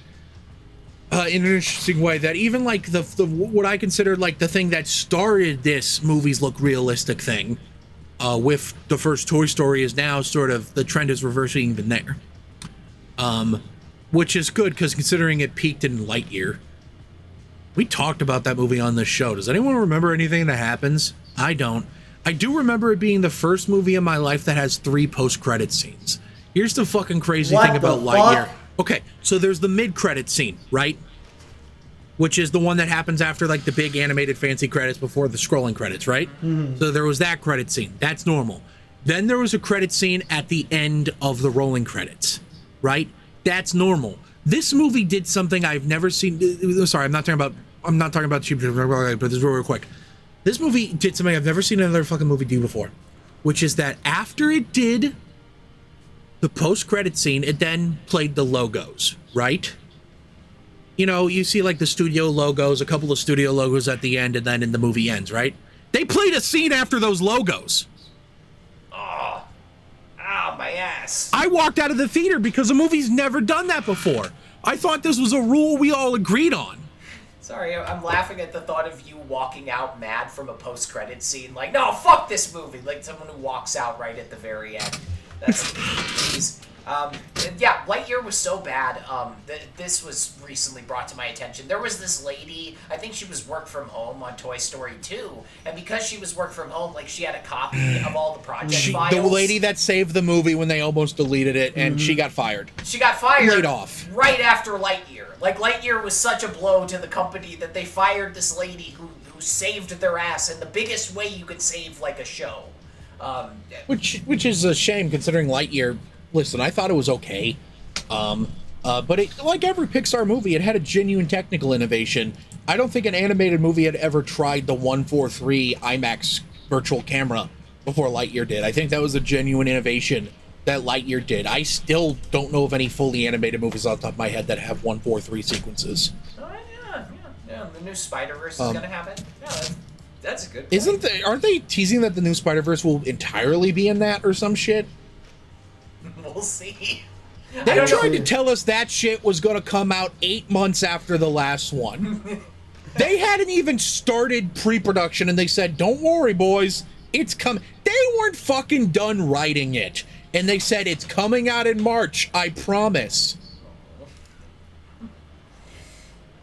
in an interesting way. That even like the what I consider like the thing that started this movies look realistic thing with the first Toy Story is now sort of the trend is reversing even there, which is good because considering it peaked in Lightyear. We talked about that movie on this show. Does anyone remember anything that happens? I don't. I do remember it being the first movie in my life that has 3 post-credit scenes. Here's the fucking crazy thing about Lightyear. Okay, so there's the mid-credit scene, right? which is the one that happens after like the big animated fancy credits before the scrolling credits, right? So there was that credit scene. That's normal. Then there was a credit scene at the end of the rolling credits, right? That's normal. This movie did something I've never seen. Sorry, I'm not talking about cheap, but this is real quick. This movie did something I've never seen another fucking movie do before, which is that after it did the post-credit scene, it then played the logos, right? You know, you see like the studio logos, a couple of studio logos at the end, and then the movie ends, right? They played a scene after those logos. Oh, my ass. I walked out of the theater because the movie's never done that before. I thought this was a rule we all agreed on. Sorry, I'm laughing at the thought of you walking out mad from a post-credit scene. Like, no, fuck this movie. Like someone who walks out right at the very end. That's, geez. Yeah, Lightyear was so bad. This was recently brought to my attention. There was this lady, I think she was work from home on Toy Story 2, and because she was work from home, like she had a copy of all the project files. The lady that saved the movie when they almost deleted it, and she got fired. She got fired. Laid off. Right after Lightyear. Like, Lightyear was such a blow to the company that they fired this lady who saved their ass in the biggest way you could save, like, a show. Which is a shame, considering Lightyear. Listen, I thought it was okay, but it, like every Pixar movie, it had a genuine technical innovation. I don't think an animated movie had ever tried the 143 IMAX virtual camera before Lightyear did. I think that was a genuine innovation that Lightyear did. I still don't know of any fully animated movies off the top of my head that have 143 sequences. Oh, yeah. The new Spider-Verse is gonna have it. Yeah, that's a good point. Aren't they teasing that the new Spider-Verse will entirely be in that or some shit? We'll see. They tried to tell us that shit was going to come out 8 months after the last one. They hadn't even started pre-production, and they said, don't worry, boys, it's coming. They weren't fucking done writing it, and they said, it's coming out in March, I promise.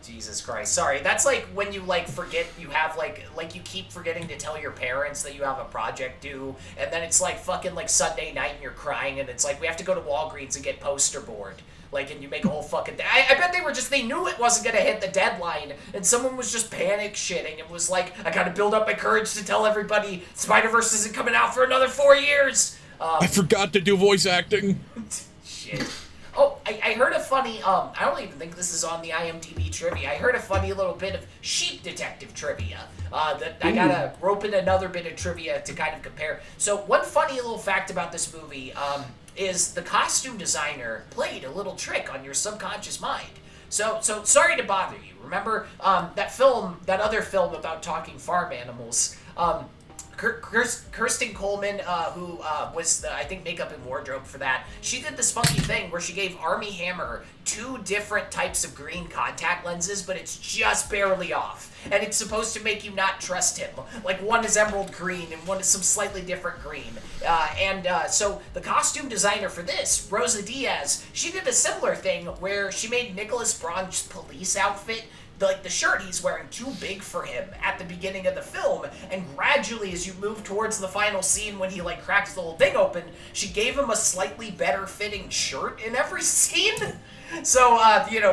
Jesus Christ. Sorry, that's like when you like forget you have like you keep forgetting to tell your parents that you have a project due, and then it's like fucking like Sunday night and you're crying and it's like we have to go to Walgreens and get poster board. Like, and you make a whole fucking I bet they knew it wasn't gonna hit the deadline, and someone was just panic shitting and was like, I gotta build up my courage to tell everybody Spider-Verse isn't coming out for another 4 years. I forgot to do voice acting. Shit. Oh, I heard a funny, I don't even think this is on the IMDb trivia. I heard a funny little bit of Sheep Detective trivia. That I gotta rope in another bit of trivia to kind of compare. So one funny little fact about this movie, is the costume designer played a little trick on your subconscious mind. So sorry to bother you. Remember, that other film about talking farm animals, Kirsten Coleman, who was the, I think, makeup and wardrobe for that, she did this funky thing where she gave Armie Hammer 2 different types of green contact lenses, but it's just barely off. And it's supposed to make you not trust him. Like, one is emerald green and one is some slightly different green. So the costume designer for this, Rosa Diaz, she did a similar thing where she made Nicholas Braun's police outfit, the shirt he's wearing, too big for him at the beginning of the film, and gradually as you move towards the final scene when he like cracks the whole thing open, she gave him a slightly better fitting shirt in every scene. So,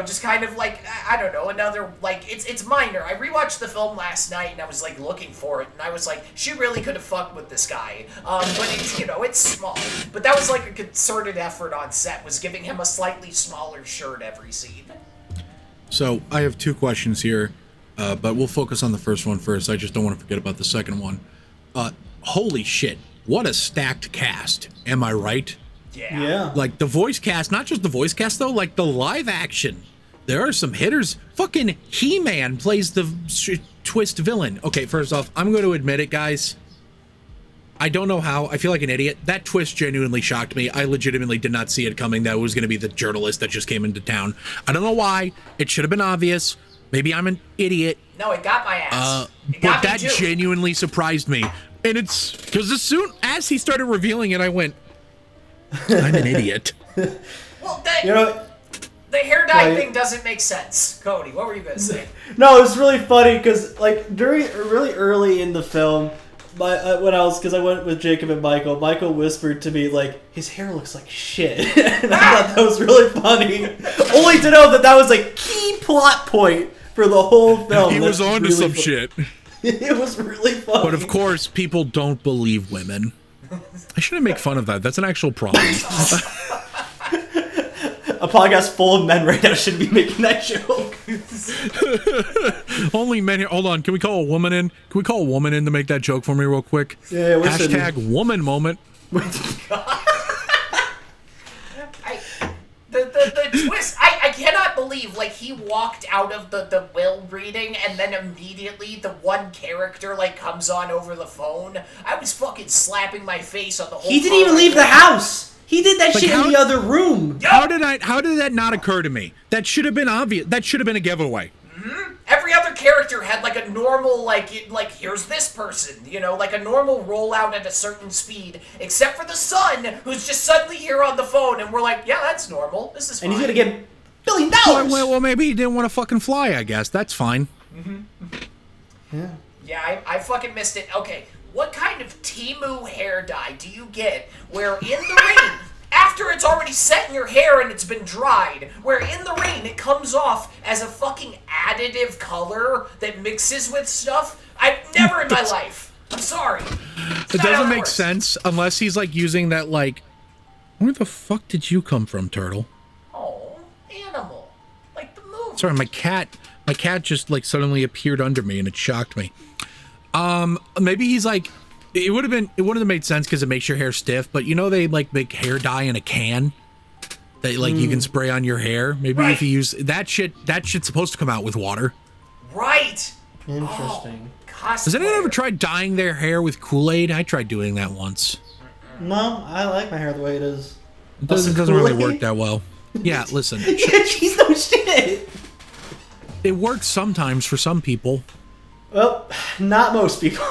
just kind of like, I don't know, another, like, it's minor. I rewatched the film last night and I was like looking for it, and I was like, she really could have fucked with this guy. But it's, it's small. But that was like a concerted effort on set, was giving him a slightly smaller shirt every scene. So I have 2 questions here, but we'll focus on the first one first. I just don't want to forget about the second one. Holy shit, what a stacked cast. Am I right? Yeah. Like the voice cast, not just the voice cast though, like the live action. There are some hitters. Fucking He-Man plays the twist villain. Okay, first off, I'm going to admit it, guys. I don't know how. I feel like an idiot. That twist genuinely shocked me. I legitimately did not see it coming. That it was going to be the journalist that just came into town. I don't know why. It should have been obvious. Maybe I'm an idiot. No, it got my ass. But that genuinely surprised me. And it's because as soon as he started revealing it, I went, I'm an idiot. Well, the hair dye thing doesn't make sense. Cody, what were you going to say? No, it's really funny because, like, really early in the film, because I went with Jacob and Michael whispered to me, like, his hair looks like shit. And I thought that was really funny. Only to know that was a key plot point for the whole film. He was That's on to really some fu- shit. It was really funny. But of course, people don't believe women. I shouldn't make fun of that. That's an actual problem. A podcast full of men right now shouldn't be making that joke. Only men here. Hold on. Can we call a woman in? Can we call a woman in to make that joke for me real quick? Yeah, we're Hashtag woman moment. The twist, I cannot believe, like, he walked out of the will reading and then immediately the one character, like, comes on over the phone. I was fucking slapping my face on the whole He didn't even leave the house. He did that Like, shit in the other room. How did that not occur to me? That should have been obvious. That should have been a giveaway. Every other character had, like, a normal, like, here's this person, you know, like a normal rollout at a certain speed, except for the son, who's just suddenly here on the phone, and we're like, yeah, that's normal. This is fine. And he's gonna get $1 billion. Well, maybe he didn't want to fucking fly, I guess. That's fine. Yeah, I fucking missed it. Okay, what kind of Temu hair dye do you get where in the rain, after it's already set in your hair and it's been dried, where in the rain it comes off as a fucking additive color that mixes with stuff? I've never in my life. I'm sorry. It doesn't make sense unless he's like using that like, where the fuck did you come from, turtle? Oh, animal. Like the movie. Sorry, my cat just like suddenly appeared under me and it shocked me. Maybe he's like, it would have made sense because it makes your hair stiff, but you know they like make hair dye in a can that like you can spray on your hair. Maybe if you use that shit's supposed to come out with water. Right. Interesting. Has anyone ever tried dyeing their hair with Kool-Aid? I tried doing that once. No, I like my hair the way it is. It doesn't really work that well. Yeah, listen. She's no shit. It works sometimes for some people. Well, not most people.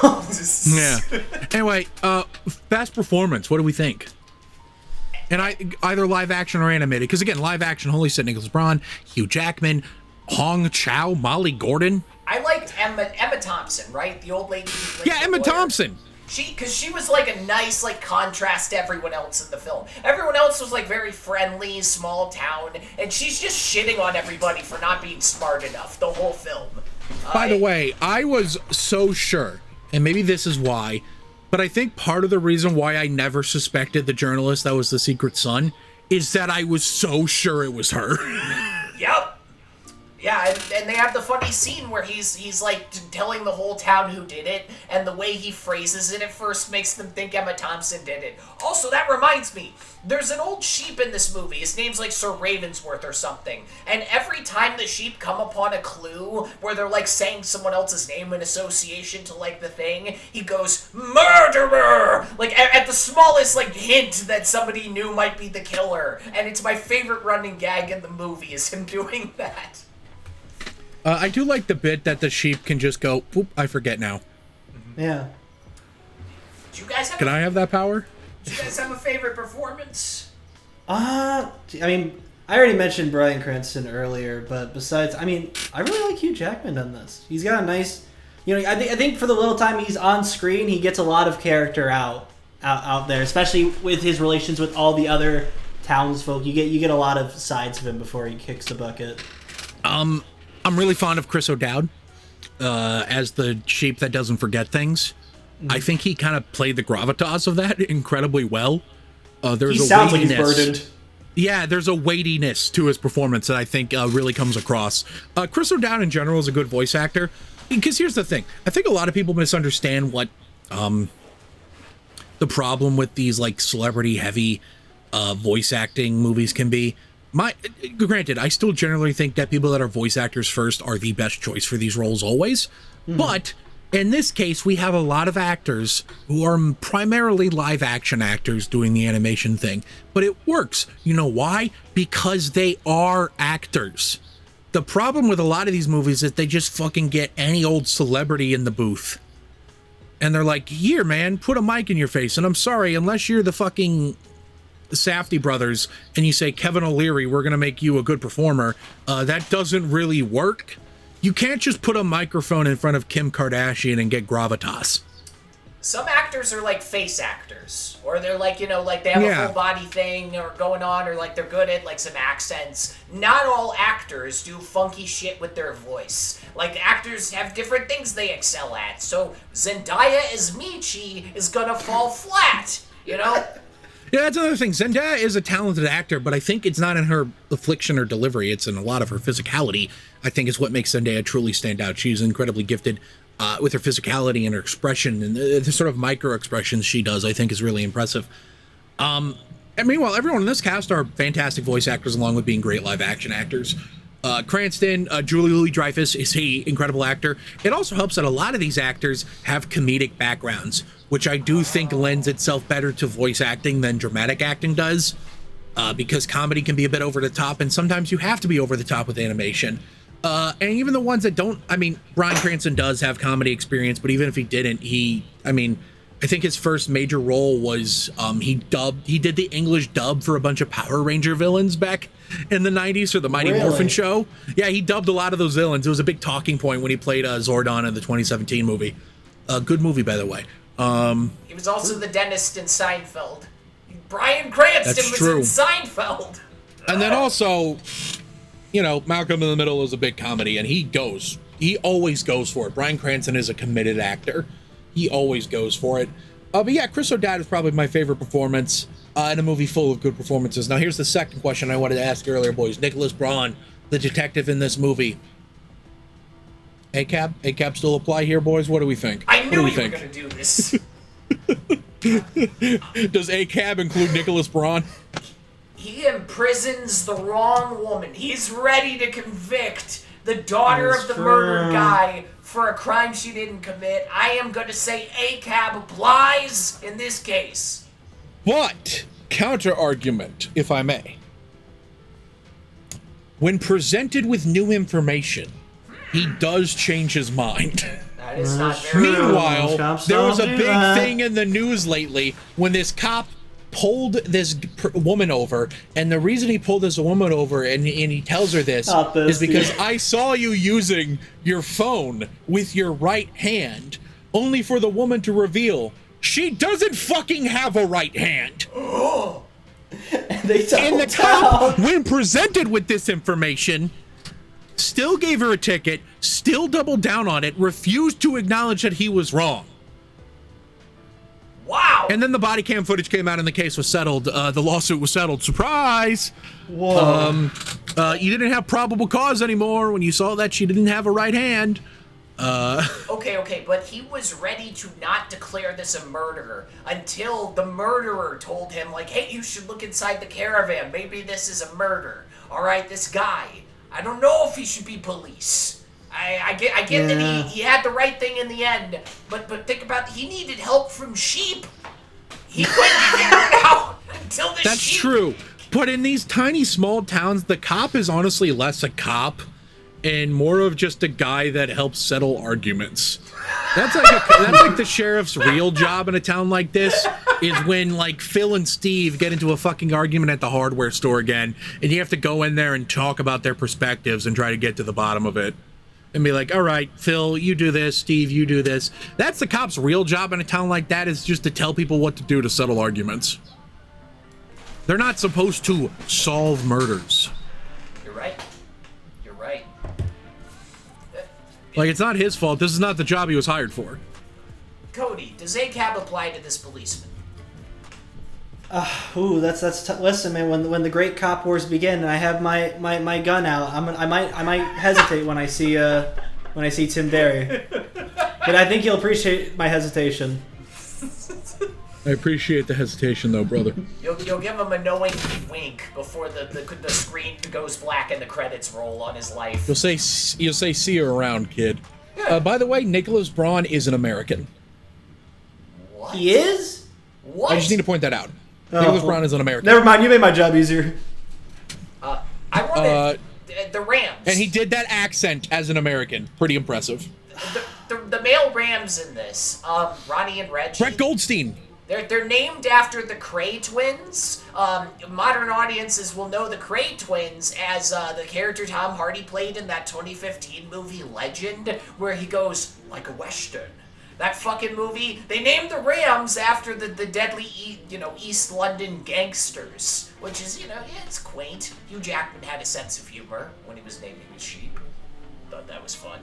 Yeah. Anyway, best performance. What do we think? And either live action or animated. Because again, live action, holy shit, Nicholas Braun, Hugh Jackman, Hong Chow, Molly Gordon. I liked Emma Thompson, right? The old lady. Who played Yeah, the Emma lawyer. Thompson. Because she was like a nice like contrast to everyone else in the film. Everyone else was like very friendly, small town, and she's just shitting on everybody for not being smart enough the whole film. By the way, I was so sure, and maybe this is why, but I think part of the reason why I never suspected the journalist that was the Secret Son is that I was so sure it was her. Yep. Yeah, and they have the funny scene where he's like telling the whole town who did it, and the way he phrases it at first makes them think Emma Thompson did it. Also, that reminds me, there's an old sheep in this movie. His name's like Sir Ravensworth or something. And every time the sheep come upon a clue where they're like saying someone else's name in association to like the thing, he goes, "Murderer!" Like at the smallest like hint that somebody knew might be the killer. And it's my favorite running gag in the movie is him doing that. I do like the bit that the sheep can just go, "Oop, I forget now." Yeah. Do you guys have Can I have that power? Do you guys have a favorite performance? I mean, I already mentioned Bryan Cranston earlier, but besides, I mean, I really like Hugh Jackman on this. He's got a nice, I think for the little time he's on screen, he gets a lot of character out there, especially with his relations with all the other townsfolk. You get a lot of sides of him before he kicks the bucket. I'm really fond of Chris O'Dowd as the sheep that doesn't forget things. I think he kind of played the gravitas of that incredibly well. He sounds like he's burdened. Yeah, there's a weightiness to his performance that I think really comes across. Chris O'Dowd in general is a good voice actor. Because here's the thing. I think a lot of people misunderstand what the problem with these like celebrity-heavy voice acting movies can be. Granted, I still generally think that people that are voice actors first are the best choice for these roles always. But in this case, we have a lot of actors who are primarily live action actors doing the animation thing. But it works. You know why? Because they are actors. The problem with a lot of these movies is they just fucking get any old celebrity in the booth. And they're like, here, man, put a mic in your face. And I'm sorry, unless you're the fucking Safdie brothers and you say, Kevin O'Leary, we're going to make you a good performer, that doesn't really work. You can't just put a microphone in front of Kim Kardashian and get gravitas. Some actors are like face actors, or they're like, like they have a full body thing or going on, or like they're good at like some accents. Not all actors do funky shit with their voice. Like actors have different things they excel at. So Zendaya as Michi is gonna fall flat, Yeah, that's another thing. Zendaya is a talented actor, but I think it's not in her affliction or delivery. It's in a lot of her physicality, I think, is what makes Zendaya truly stand out. She's incredibly gifted with her physicality and her expression, and the sort of micro expressions she does, I think, is really impressive. And meanwhile, everyone in this cast are fantastic voice actors, along with being great live action actors. Cranston, Julie Louis-Dreyfus is an incredible actor. It also helps that a lot of these actors have comedic backgrounds, which I do think lends itself better to voice acting than dramatic acting does, because comedy can be a bit over the top, and sometimes you have to be over the top with animation. And even the ones that don't, Bryan Cranston does have comedy experience, but even if he didn't, I think his first major role was he did the English dub for a bunch of Power Ranger villains back in the 90s for the Mighty Morphin show. Yeah, he dubbed a lot of those villains. It was a big talking point when he played Zordon in the 2017 movie. Good movie, by the way. He was also the dentist in Seinfeld. Bryan Cranston was in Seinfeld. And then also, Malcolm in the Middle is a big comedy, and he always goes for it. Bryan Cranston is a committed actor. He always goes for it. But yeah, Chris O'Dowd is probably my favorite performance in a movie full of good performances. Now, here's the second question I wanted to ask earlier, boys. Nicholas Braun, the detective in this movie. ACAB still apply here, boys? What do we think? I knew you were going to do this. Does ACAB include Nicholas Braun? He imprisons the wrong woman. He's ready to convict the daughter of the murdered guy for a crime she didn't commit. I am going to say ACAB applies in this case. But, counter-argument, if I may. When presented with new information, he does change his mind. That is not very Meanwhile, there was a big thing in the news lately when this cop pulled this woman over, and the reason he pulled this woman over, and he tells her this, is because I saw you using your phone with your right hand, only for the woman to reveal she doesn't fucking have a right hand. And the cop, when presented with this information, still gave her a ticket, still doubled down on it, refused to acknowledge that he was wrong. Wow. And then the body cam footage came out and the case was settled. The lawsuit was settled. Surprise! Whoa. You didn't have probable cause anymore when you saw that she didn't have a right hand. Okay, but he was ready to not declare this a murder until the murderer told him, like, hey, you should look inside the caravan. Maybe this is a murder. All right, this guy, I don't know if he should be police. I get that he had the right thing in the end, but think about, he needed help from sheep. He couldn't figure it out until the That's sheep. true. But in these tiny, small towns, the cop is honestly less a cop and more of just a guy that helps settle arguments. That's like the sheriff's real job in a town like this, is when like Phil and Steve get into a fucking argument at the hardware store again, and you have to go in there and talk about their perspectives and try to get to the bottom of it. And be like, all right, Phil, you do this, Steve, you do this. That's the cop's real job in a town like that, is just to tell people what to do to settle arguments. They're not supposed to solve murders. You're right. You're right. Like, it's not his fault. This is not the job he was hired for. Cody, does ACAB apply to this policeman? Listen, man. When the great cop wars begin, and I have my gun out, I might hesitate when I see Tim Berry, but I think he'll appreciate my hesitation. I appreciate the hesitation, though, brother. You'll give him a knowing wink before the screen goes black and the credits roll on his life. You'll say, see you around, kid. By the way, Nicholas Braun is an American. What? He is? What? I just need to point that out. Nicholas Braun is an American. Never mind, you made my job easier. I wanted the Rams. And he did that accent as an American. Pretty impressive. The male Rams in this, Ronnie and Reggie. Brett Goldstein. They're named after the Cray twins. Modern audiences will know the Cray twins as the character Tom Hardy played in that 2015 movie Legend, where he goes, like a Western, That fucking movie. They named the Rams after the deadly, East London gangsters, which is, yeah, it's quaint. Hugh Jackman had a sense of humor when he was naming his sheep. Thought that was fun.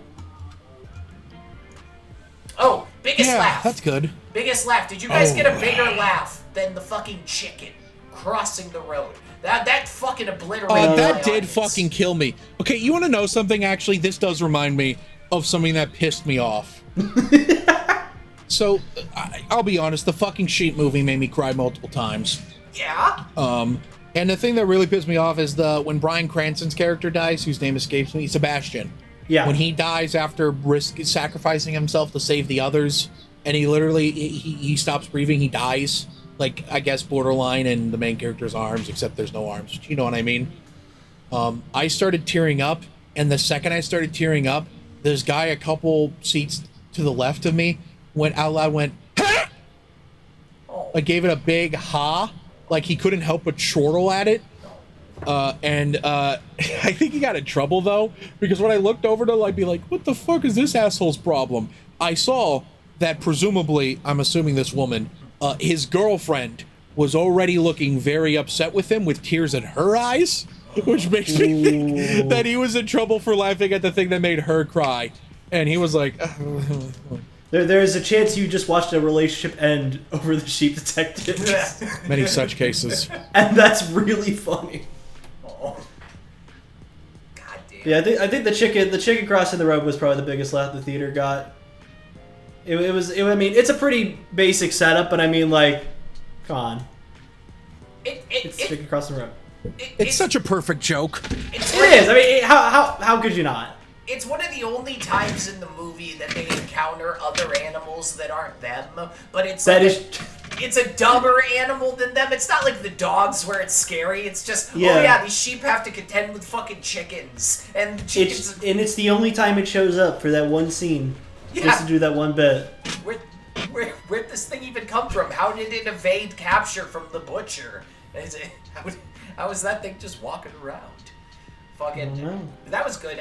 Oh, biggest laugh. That's good. Biggest laugh. Did you guys get a bigger laugh than the fucking chicken crossing the road? That fucking obliterated. That did fucking kill me. Okay, you want to know something? Actually, this does remind me of something that pissed me off. So, I'll be honest, the fucking sheep movie made me cry multiple times. Yeah? And the thing that really pissed me off is when Bryan Cranston's character dies, whose name escapes me, Sebastian. Yeah. When he dies after sacrificing himself to save the others, and he literally, he stops breathing, he dies. Like, I guess borderline in the main character's arms, except there's no arms. You know what I mean? I started tearing up, and the second I started tearing up, this guy a couple seats to the left of me went out loud, went, ha! Like, gave it a big ha, like he couldn't help but chortle at it. I think he got in trouble, though, because when I looked over to, like, be like, what the fuck is this asshole's problem? I saw that presumably, I'm assuming this woman, his girlfriend was already looking very upset with him with tears in her eyes, which makes me think that he was in trouble for laughing at the thing that made her cry. And he was like... There's a chance you just watched a relationship end over the sheep detective. Many such cases. And that's really funny. Oh. God damn. Yeah, I think the chicken crossing the road was probably the biggest laugh the theater got. I mean, it's a pretty basic setup, but I mean, like, come on. It's chicken crossing the road. It's such a perfect joke. It is. I mean, how could you not? It's one of the only times in the movie that they encounter other animals that aren't them, but it's it's a dumber animal than them. It's not like the dogs where it's scary. It's just, these sheep have to contend with fucking chickens, and the chickens. It's the only time it shows up for that one scene, just to do that one bit. Where'd this thing even come from? How did it evade capture from the butcher? How is that thing just walking around? Fucking, that was good.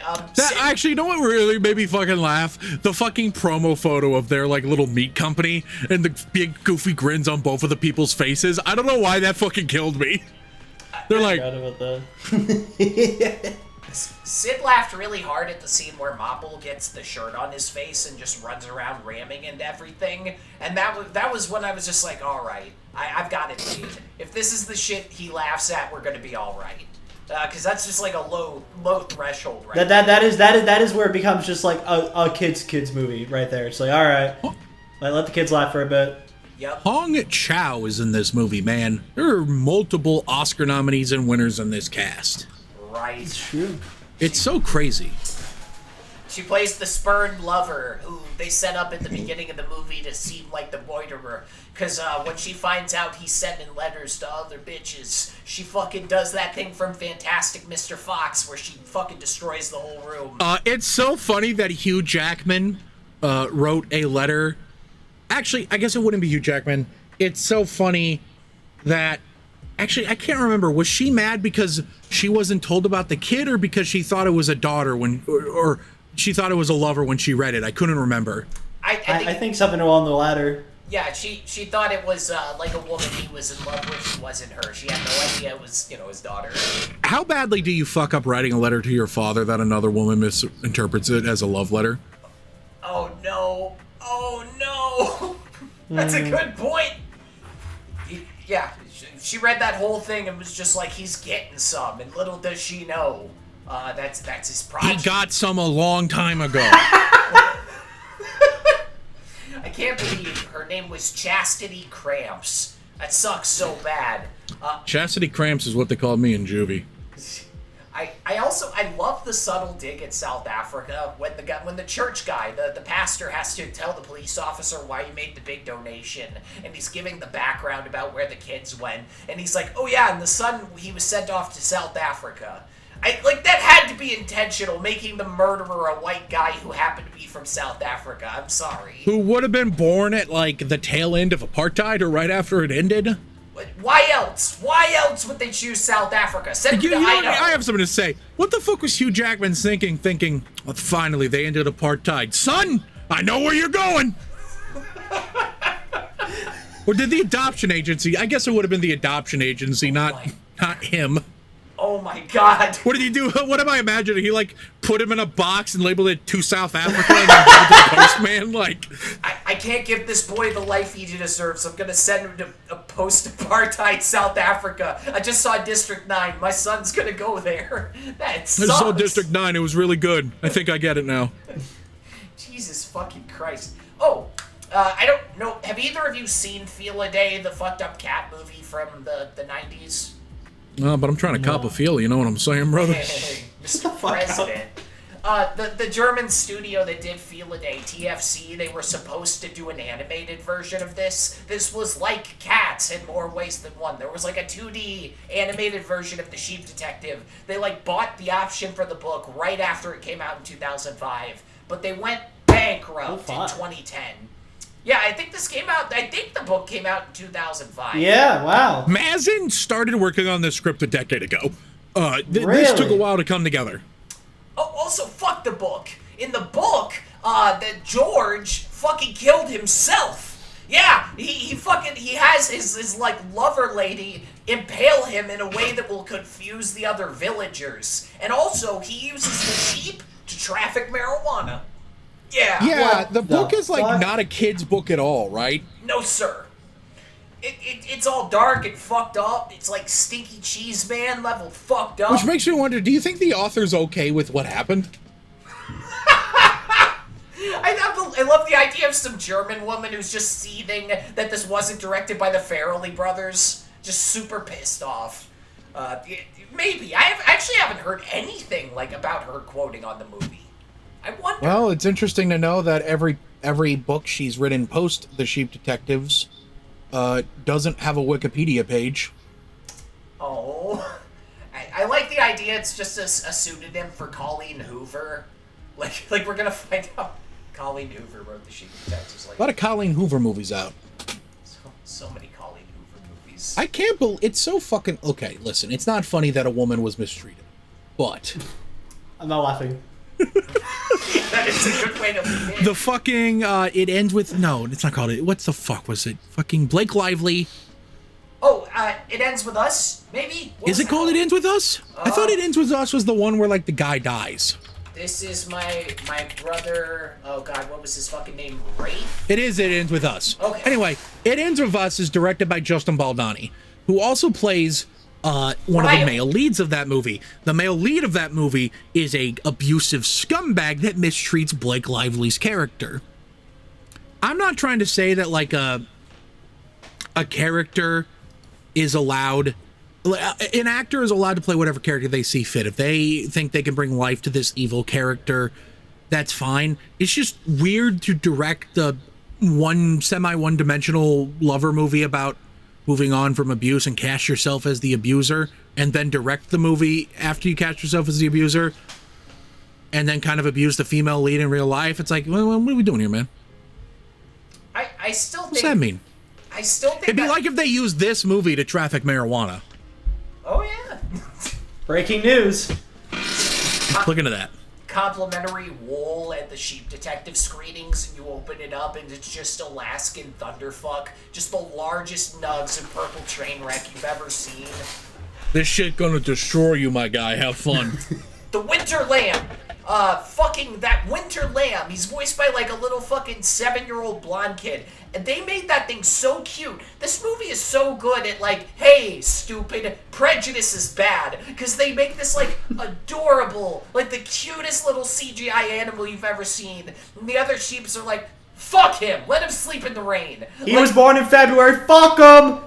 Actually, you know what really made me fucking laugh? The fucking promo photo of their, like, little meat company and the big goofy grins on both of the people's faces. I don't know why that fucking killed me. They're like... I forgot about that. Sid laughed really hard at the scene where Mopple gets the shirt on his face and just runs around ramming into everything. And that was when I was just like, alright, I've got it made. If this is the shit he laughs at, we're gonna be alright. Because that's just like a low threshold, right? That is where it becomes just like a kids movie right there. It's like, all right, let the kids laugh for a bit. Yep. Hong Chow is in this movie, man. There are multiple Oscar nominees and winners in this cast. Right. It's true. It's so crazy. She plays the spurned lover who they set up at the beginning of the movie to seem like the loiterer. Because when she finds out he's sending letters to other bitches, she fucking does that thing from Fantastic Mr. Fox where she fucking destroys the whole room. It's so funny that Hugh Jackman wrote a letter. Actually, I guess it wouldn't be Hugh Jackman. It's so funny that... Actually, I can't remember. Was she mad because she wasn't told about the kid or because she thought it was a daughter or she thought it was a lover when she read it? I couldn't remember. I think something along the latter. Yeah, she thought it was like a woman he was in love with. It wasn't her. She had no idea it was, his daughter. How badly do you fuck up writing a letter to your father that another woman misinterprets it as a love letter? Oh, no. Oh, no. That's a good point. Yeah, she read that whole thing and was just like, he's getting some. And little does she know, that's his project. He got some a long time ago. I can't believe her name was Chastity Cramps. That sucks so bad. Chastity Cramps is what they called me in juvie. I love the subtle dig at South Africa when the church guy, the pastor, has to tell the police officer why he made the big donation, and he's giving the background about where the kids went, and he's like, oh yeah, and the son, he was sent off to South Africa. That had to be intentional, making the murderer a white guy who happened to be from South Africa. I'm sorry. Who would have been born at, like, the tail end of apartheid or right after it ended? Why else? Why else would they choose South Africa? Send them to Idaho. I have something to say. What the fuck was Hugh Jackman thinking, well, finally, they ended apartheid. Son, I know where you're going. Or did the adoption agency? I guess it would have been the adoption agency, not him. Oh my god. What did he do? What am I imagining? He like put him in a box and labeled it to South Africa and then gave it to the postman? Like, I can't give this boy the life he deserves. I'm gonna send him to a post-apartheid South Africa. I just saw District 9. My son's gonna go there. That sucks. I saw District 9. It was really good. I think I get it now. Jesus fucking Christ. Oh, I don't know. Have either of you seen Feel a Day, the fucked up cat movie from the 90s? No, but I'm trying to cop a feel. You know what I'm saying, brother? Hey, Mr. President. The German studio that did Feel a Day, TFC, they were supposed to do an animated version of this. This was like Cats in more ways than one. There was like a 2D animated version of The Sheep Detective. They like bought the option for the book right after it came out in 2005, but they went bankrupt in 2010. Yeah, I think the book came out in 2005. Yeah, wow. Mazin started working on this script a decade ago. This Really? took a while to come together. Oh, also, fuck the book. In the book, that George fucking killed himself. Yeah, he has his like lover lady impale him in a way that will confuse the other villagers. And also, he uses the sheep to traffic marijuana. Yeah. Yeah, What the book the is like fuck? not a kid's book at all, right? No, sir. It's all dark and fucked up. It's like Stinky Cheese Man level fucked up. Which makes me wonder, do you think the author's okay with what happened? I love the idea of some German woman who's just seething that this wasn't directed by the Farrelly brothers. Just super pissed off. Maybe. I actually haven't heard anything like about her quoting on the movie. I wonder. Well, it's interesting to know that every book she's written post The Sheep Detectives doesn't have a Wikipedia page. Oh. I like the idea it's just a pseudonym for Colleen Hoover. Like we're gonna find out Colleen Hoover wrote The Sheep Detectives. Like, A lot of Colleen Hoover movies out. so many Colleen Hoover movies. I can't believe it's so fucking okay. Listen, it's not funny that a woman was mistreated, but I'm not laughing. That is a good way to lead in. the fucking it ends with no, it's not called it. What the fuck was it? Fucking Blake Lively. Oh, It Ends With Us, maybe? What Is was it that called It Ends With Us? I thought It Ends With Us was the one where like the guy dies. This is my brother. Oh God, what was his fucking name? Rafe. It is It Ends With Us. Okay. Anyway, It Ends With Us is directed by Justin Baldoni, who also plays one of the Right. male leads of that movie. The male lead of that movie is a abusive scumbag that mistreats Blake Lively's character. I'm not trying to say that like a character is allowed, an actor is allowed to play whatever character they see fit. If they think they can bring life to this evil character, that's fine. It's just weird to direct the one-dimensional lover movie about moving on from abuse and cast yourself as the abuser, and then direct the movie after you cast yourself as the abuser, and then kind of abuse the female lead in real life. It's like, well, what are we doing here, man? I still think. What's that mean? I still think. It'd be like if they used this movie to traffic marijuana. Oh yeah. Breaking news. Look into that. Complimentary wool at the Sheep Detective screenings, and you open it up, and it's just Alaskan thunderfuck, just the largest nugs and purple train wreck you've ever seen. This shit gonna destroy you, my guy. Have fun. The Winter Lamb. Fucking that Winter Lamb. He's voiced by like a little fucking 7-year-old blonde kid. And they made that thing so cute. This movie is so good at like, hey, stupid, prejudice is bad. Because they make this like adorable, like the cutest little CGI animal you've ever seen. And the other sheeps are like, fuck him, let him sleep in the rain. He was born in February. Fuck him.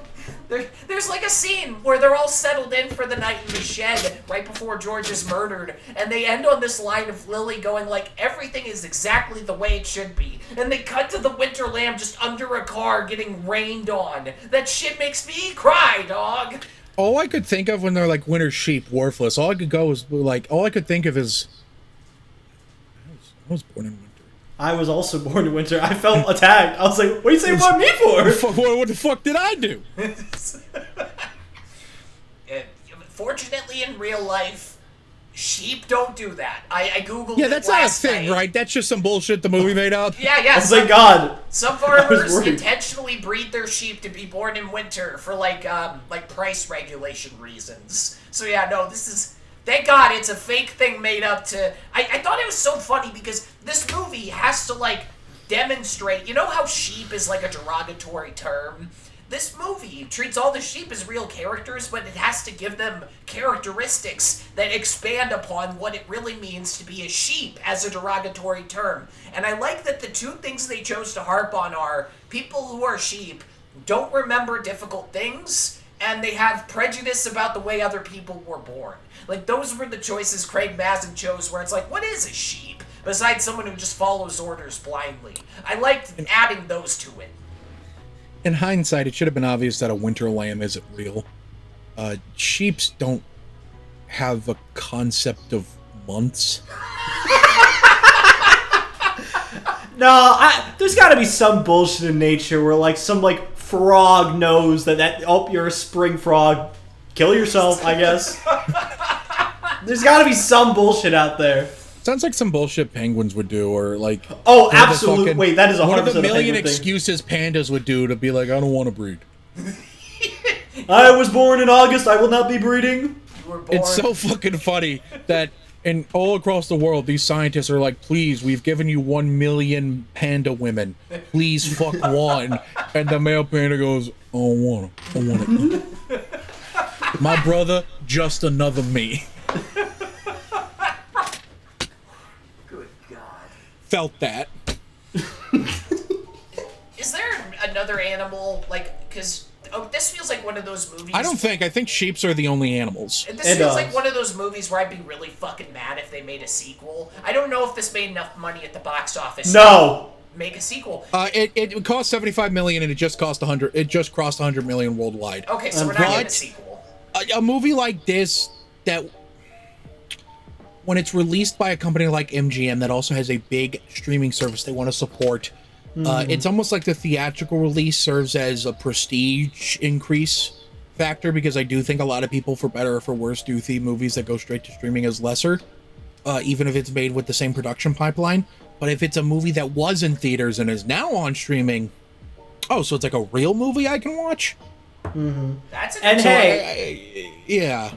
There's like a scene where they're all settled in for the night in the shed right before George is murdered, and they end on this line of Lily going like, everything is exactly the way it should be. And they cut to the Winter Lamb just under a car getting rained on. That shit makes me cry, dog. All I could think of when they're like winter sheep, worthless, all I could think of is I was born in winter. I was also born in winter. I felt attacked. I was like, what are you saying about me for? What the fuck did I do? Fortunately, in real life, Sheep don't do that. I googled. Yeah, it that's not a last thing, night. right? That's just some bullshit the movie made up. Yeah. Oh, thank God. Some I was farmers worried. intentionally breed their sheep to be born in winter for like price regulation reasons. So yeah, no, this is. Thank God it's a fake thing made up to. I thought it was so funny because this movie has to like demonstrate. You know how sheep is like a derogatory term? This movie treats all the sheep as real characters, but it has to give them characteristics that expand upon what it really means to be a sheep as a derogatory term. And I like that the two things they chose to harp on are people who are sheep don't remember difficult things, and they have prejudice about the way other people were born. Like, those were the choices Craig Mazin chose, where it's like, what is a sheep? Besides someone who just follows orders blindly. I liked adding those to it. In hindsight, it should have been obvious that a winter lamb isn't real. Sheeps don't have a concept of months. No, there's got to be some bullshit in nature where like some like frog knows that oh, you're a spring frog. Kill yourself, I guess. There's got to be some bullshit out there. Sounds like some bullshit penguins would do, or like... Oh, absolutely. Wait, that is 100% one of the a million penguin thing. excuses pandas would do to be like, I don't want to breed. I was born in August, I will not be breeding. You were born. It's so fucking funny that all across the world, these scientists are like, please, we've given you 1 million panda women. Please fuck one. And the male panda goes, I don't want it. I want it. My brother, just another me. Good God. Felt that. Is there another animal, like, because this feels like one of those movies. I think sheeps are the only animals. This feels like one of those movies where I'd be really fucking mad if they made a sequel. I don't know if this made enough money at the box office. No. To make a sequel. It cost $75 million and it just cost 100. It just crossed 100 million worldwide. Okay, so we're not getting a sequel. A movie like this that, when it's released by a company like MGM that also has a big streaming service they want to support, it's almost like the theatrical release serves as a prestige increase factor, because I do think a lot of people, for better or for worse, do see movies that go straight to streaming as lesser, even if it's made with the same production pipeline. But if it's a movie that was in theaters and is now on streaming, oh, so it's like a real movie I can watch? That's a And good hey, Yeah.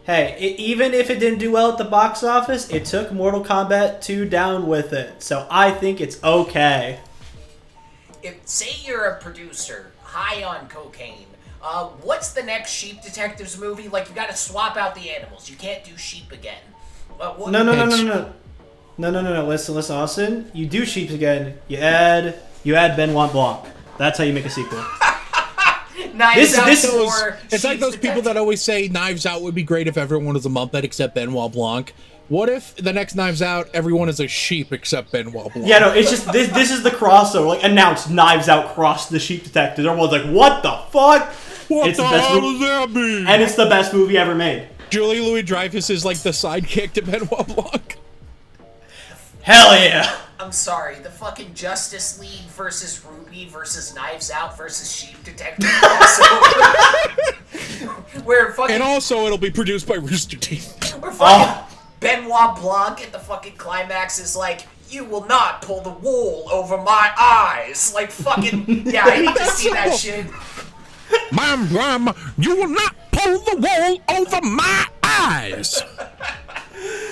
hey, even if it didn't do well at the box office, it took Mortal Kombat 2 down with it. So I think it's okay. Say you're a producer, high on cocaine, what's the next Sheep Detectives movie? Like, you gotta swap out the animals. You can't do sheep again. No. Listen, Austin. You do sheep again. You add Benoit Blanc. That's how you make a sequel. It's like those people that always say Knives Out would be great if everyone was a Muppet except Benoit Blanc. What if the next Knives Out, everyone is a sheep except Benoit Blanc? Yeah, no, it's just this is the crossover. Like, announced Knives Out crossed the Sheep Detectives. Everyone's like, what the fuck? What the hell does that mean? And it's the best movie ever made. Julie Louis-Dreyfus is like the sidekick to Benoit Blanc. Hell yeah. I'm sorry, the fucking Justice League versus Ruby versus Knives Out versus Sheep Detective crossover. Where fucking... And also it'll be produced by Rooster Teeth. Where fucking Benoit Blanc at the fucking climax is like, you will not pull the wool over my eyes. Like, fucking... Yeah, I need to see that shit. Ma'am, you will not pull the wool over my eyes.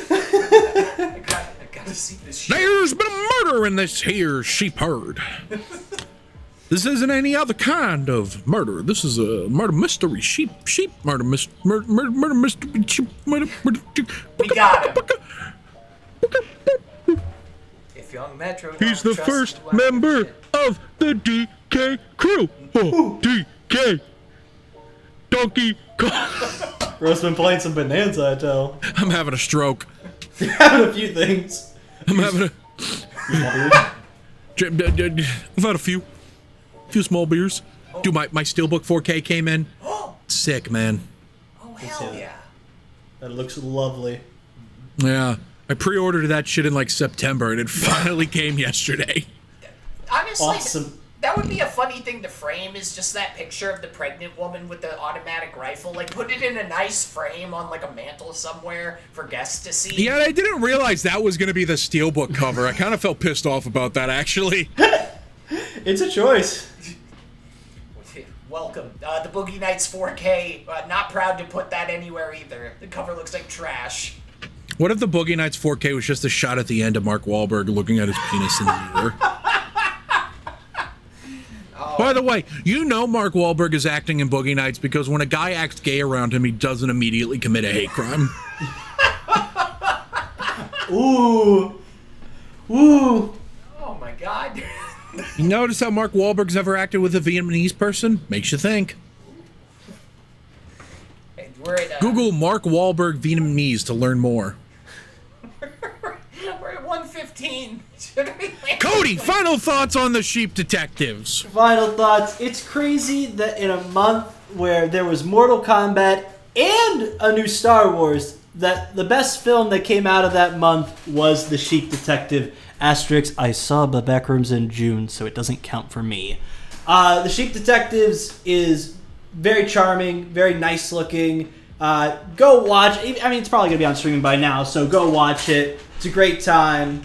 I gotta see this shit. There's been a murder in this here sheep herd. This isn't any other kind of murder. This is a murder mystery. Sheep murder mystery. Sheep murder. We got him. If Young Metro He's the first member of the DK crew. Oh, DK. Donkey Kong. Bro's been playing some Bonanza, I tell. I'm having a stroke. You're having a few things. I'm having I've had a few small beers. Dude, my Steelbook 4K came in. Sick, man. Oh, hell yeah. That looks lovely. Yeah. I pre-ordered that shit in like September and it finally came yesterday. Honestly, Awesome. That would be a funny thing to frame, is just that picture of the pregnant woman with the automatic rifle. Like, put it in a nice frame on, like, a mantle somewhere for guests to see. Yeah, I didn't realize that was going to be the Steelbook cover. I kind of felt pissed off about that, actually. It's a choice. Welcome. The Boogie Nights 4K, not proud to put that anywhere either. The cover looks like trash. What if the Boogie Nights 4K was just a shot at the end of Mark Wahlberg looking at his penis in the mirror? By the way, you know Mark Wahlberg is acting in Boogie Nights because when a guy acts gay around him, he doesn't immediately commit a hate crime. Ooh. Ooh. Oh my god. You notice how Mark Wahlberg's never acted with a Vietnamese person? Makes you think. We're at, Google Mark Wahlberg Vietnamese to learn more. we're at 1:15. Cody, final thoughts on the Sheep Detectives. Final thoughts. It's crazy that in a month where there was Mortal Kombat and a new Star Wars, that the best film that came out of that month was The Sheep Detective. Asterisk, I saw the Backrooms in June, so it doesn't count for me. The Sheep Detectives is very charming, very nice looking. Go watch. I mean, it's probably going to be on streaming by now, so go watch it. It's a great time.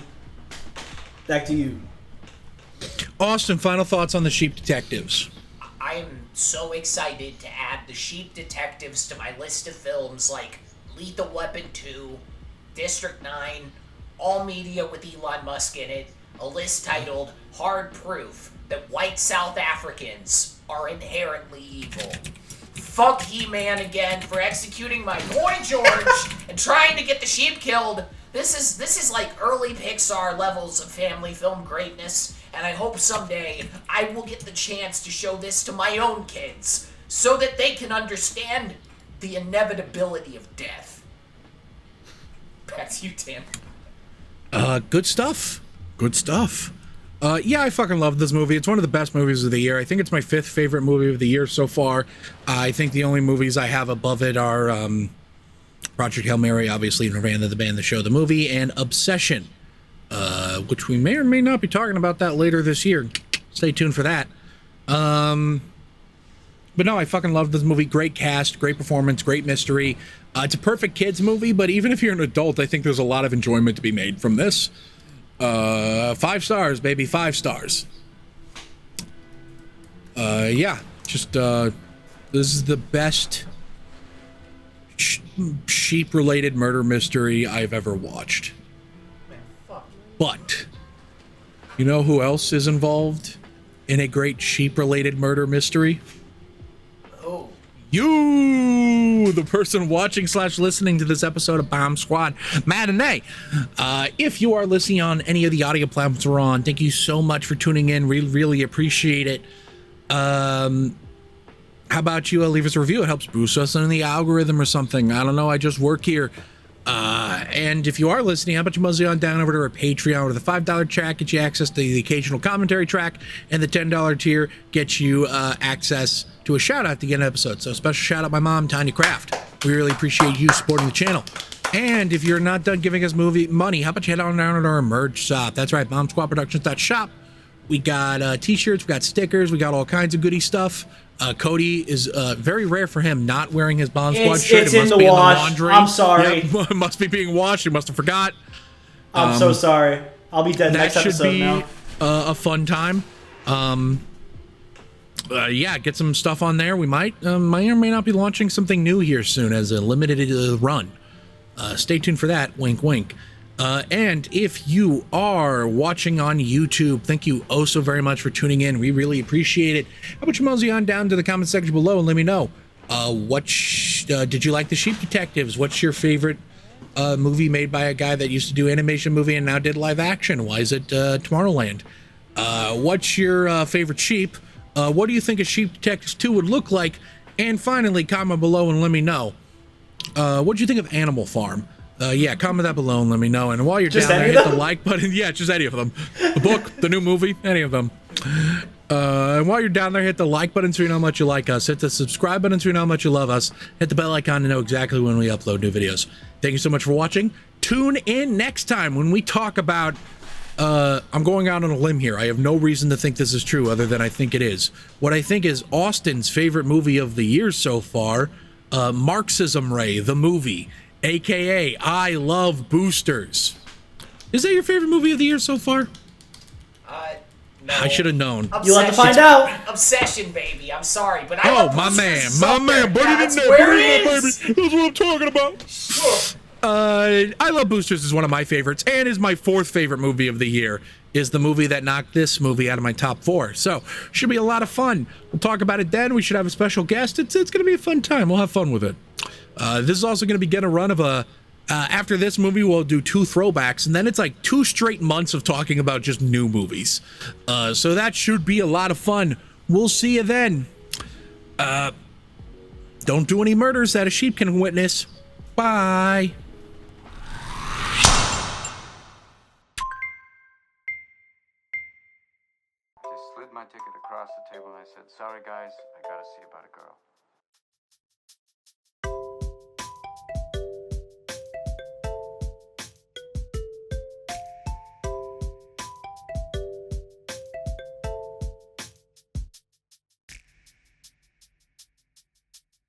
Back to you. Austin, final thoughts on the Sheep Detectives. I am so excited to add The Sheep Detectives to my list of films like Lethal Weapon 2, District 9, all media with Elon Musk in it, a list titled Hard Proof That White South Africans Are Inherently Evil. Fuck He-Man again for executing my boy George and trying to get the sheep killed. This is like early Pixar levels of family film greatness, and I hope someday I will get the chance to show this to my own kids so that they can understand the inevitability of death. Back to you, Tim. Good stuff. Good stuff. Yeah, I fucking love this movie. It's one of the best movies of the year. I think it's my 5th favorite movie of the year so far. I think the only movies I have above it are Project Hail Mary, obviously, Nirvana, the band, the show, the movie, and Obsession, which we may or may not be talking about that later this year. Stay tuned for that. But no, I fucking love this movie. Great cast, great performance, great mystery. It's a perfect kids movie, but even if you're an adult, I think there's a lot of enjoyment to be made from this. 5 stars, baby, 5 stars. Yeah, just this is the best sheep-related murder mystery I've ever watched. But you know who else is involved in a great sheep-related murder mystery? Oh. You, the person watching / listening to this episode of Bomb Squad Matinee. If you are listening on any of the audio platforms we're on, thank you so much for tuning in. We really appreciate it. How about you leave us a review? It helps boost us in the algorithm or something. I don't know. I just work here. And if you are listening, how about you mosey on down over to our Patreon, where the $5 track gets you access to the occasional commentary track, and the $10 tier gets you access to a shout out at the end of the episode. So special shout out my mom, Tanya Kraft. We really appreciate you supporting the channel. And if you're not done giving us movie money, how about you head on down to our merch shop? That's right, bombsquadproductions.shop. We got t-shirts, we got stickers, we got all kinds of goody stuff. Cody is very rare for him not wearing his Bomb Squad shirt. It's in the wash. I'm sorry. Yeah, it must be being washed. He must have forgot. I'm so sorry. I'll be dead next episode now. That should be a fun time. Yeah, get some stuff on there. We might or may not be launching something new here soon as a limited run. Stay tuned for that. Wink, wink. And if you are watching on YouTube, thank you oh so very much for tuning in. We really appreciate it. How about you mosey on down to the comment section below and let me know did you like The Sheep Detectives? What's your favorite movie made by a guy that used to do animation movie and now did live action? Why is it Tomorrowland? What's your favorite sheep? What do you think a Sheep Detectives 2 would look like? And finally, comment below and let me know. What do you think of Animal Farm? Yeah, comment that below and let me know. And while you're Just down there, any hit of the them? like button. Yeah, just any of them. The book, the new movie, any of them. And while you're down there, hit the like button so you know how much you like us. Hit the subscribe button so you know how much you love us. Hit the bell icon to know exactly when we upload new videos. Thank you so much for watching. Tune in next time when we talk about I'm going out on a limb here. I have no reason to think this is true other than I think it is. What I think is Austin's favorite movie of the year so far, Marxism Ray, the movie, aka I Love Boosters. Is that your favorite movie of the year so far? No. I should have known. You'll have to find out. Obsession, baby. I'm sorry, but I Oh, love my Boosters man, is my up man, there. put it in That's there, where put it it in there, is. baby. That's what I'm talking about. Sure. I Love Boosters is one of my favorites and is my fourth favorite movie of the year. Is the movie that knocked this movie out of my top 4. So, should be a lot of fun. We'll talk about it then. We should have a special guest. It's going to be a fun time. We'll have fun with it. This is also going to be getting a run of a... after this movie, we'll do 2 throwbacks, and then it's like 2 straight months of talking about just new movies. So that should be a lot of fun. We'll see you then. Don't do any murders that a sheep can witness. Bye. They slid my ticket across the table and I said, sorry guys, I gotta see about a girl.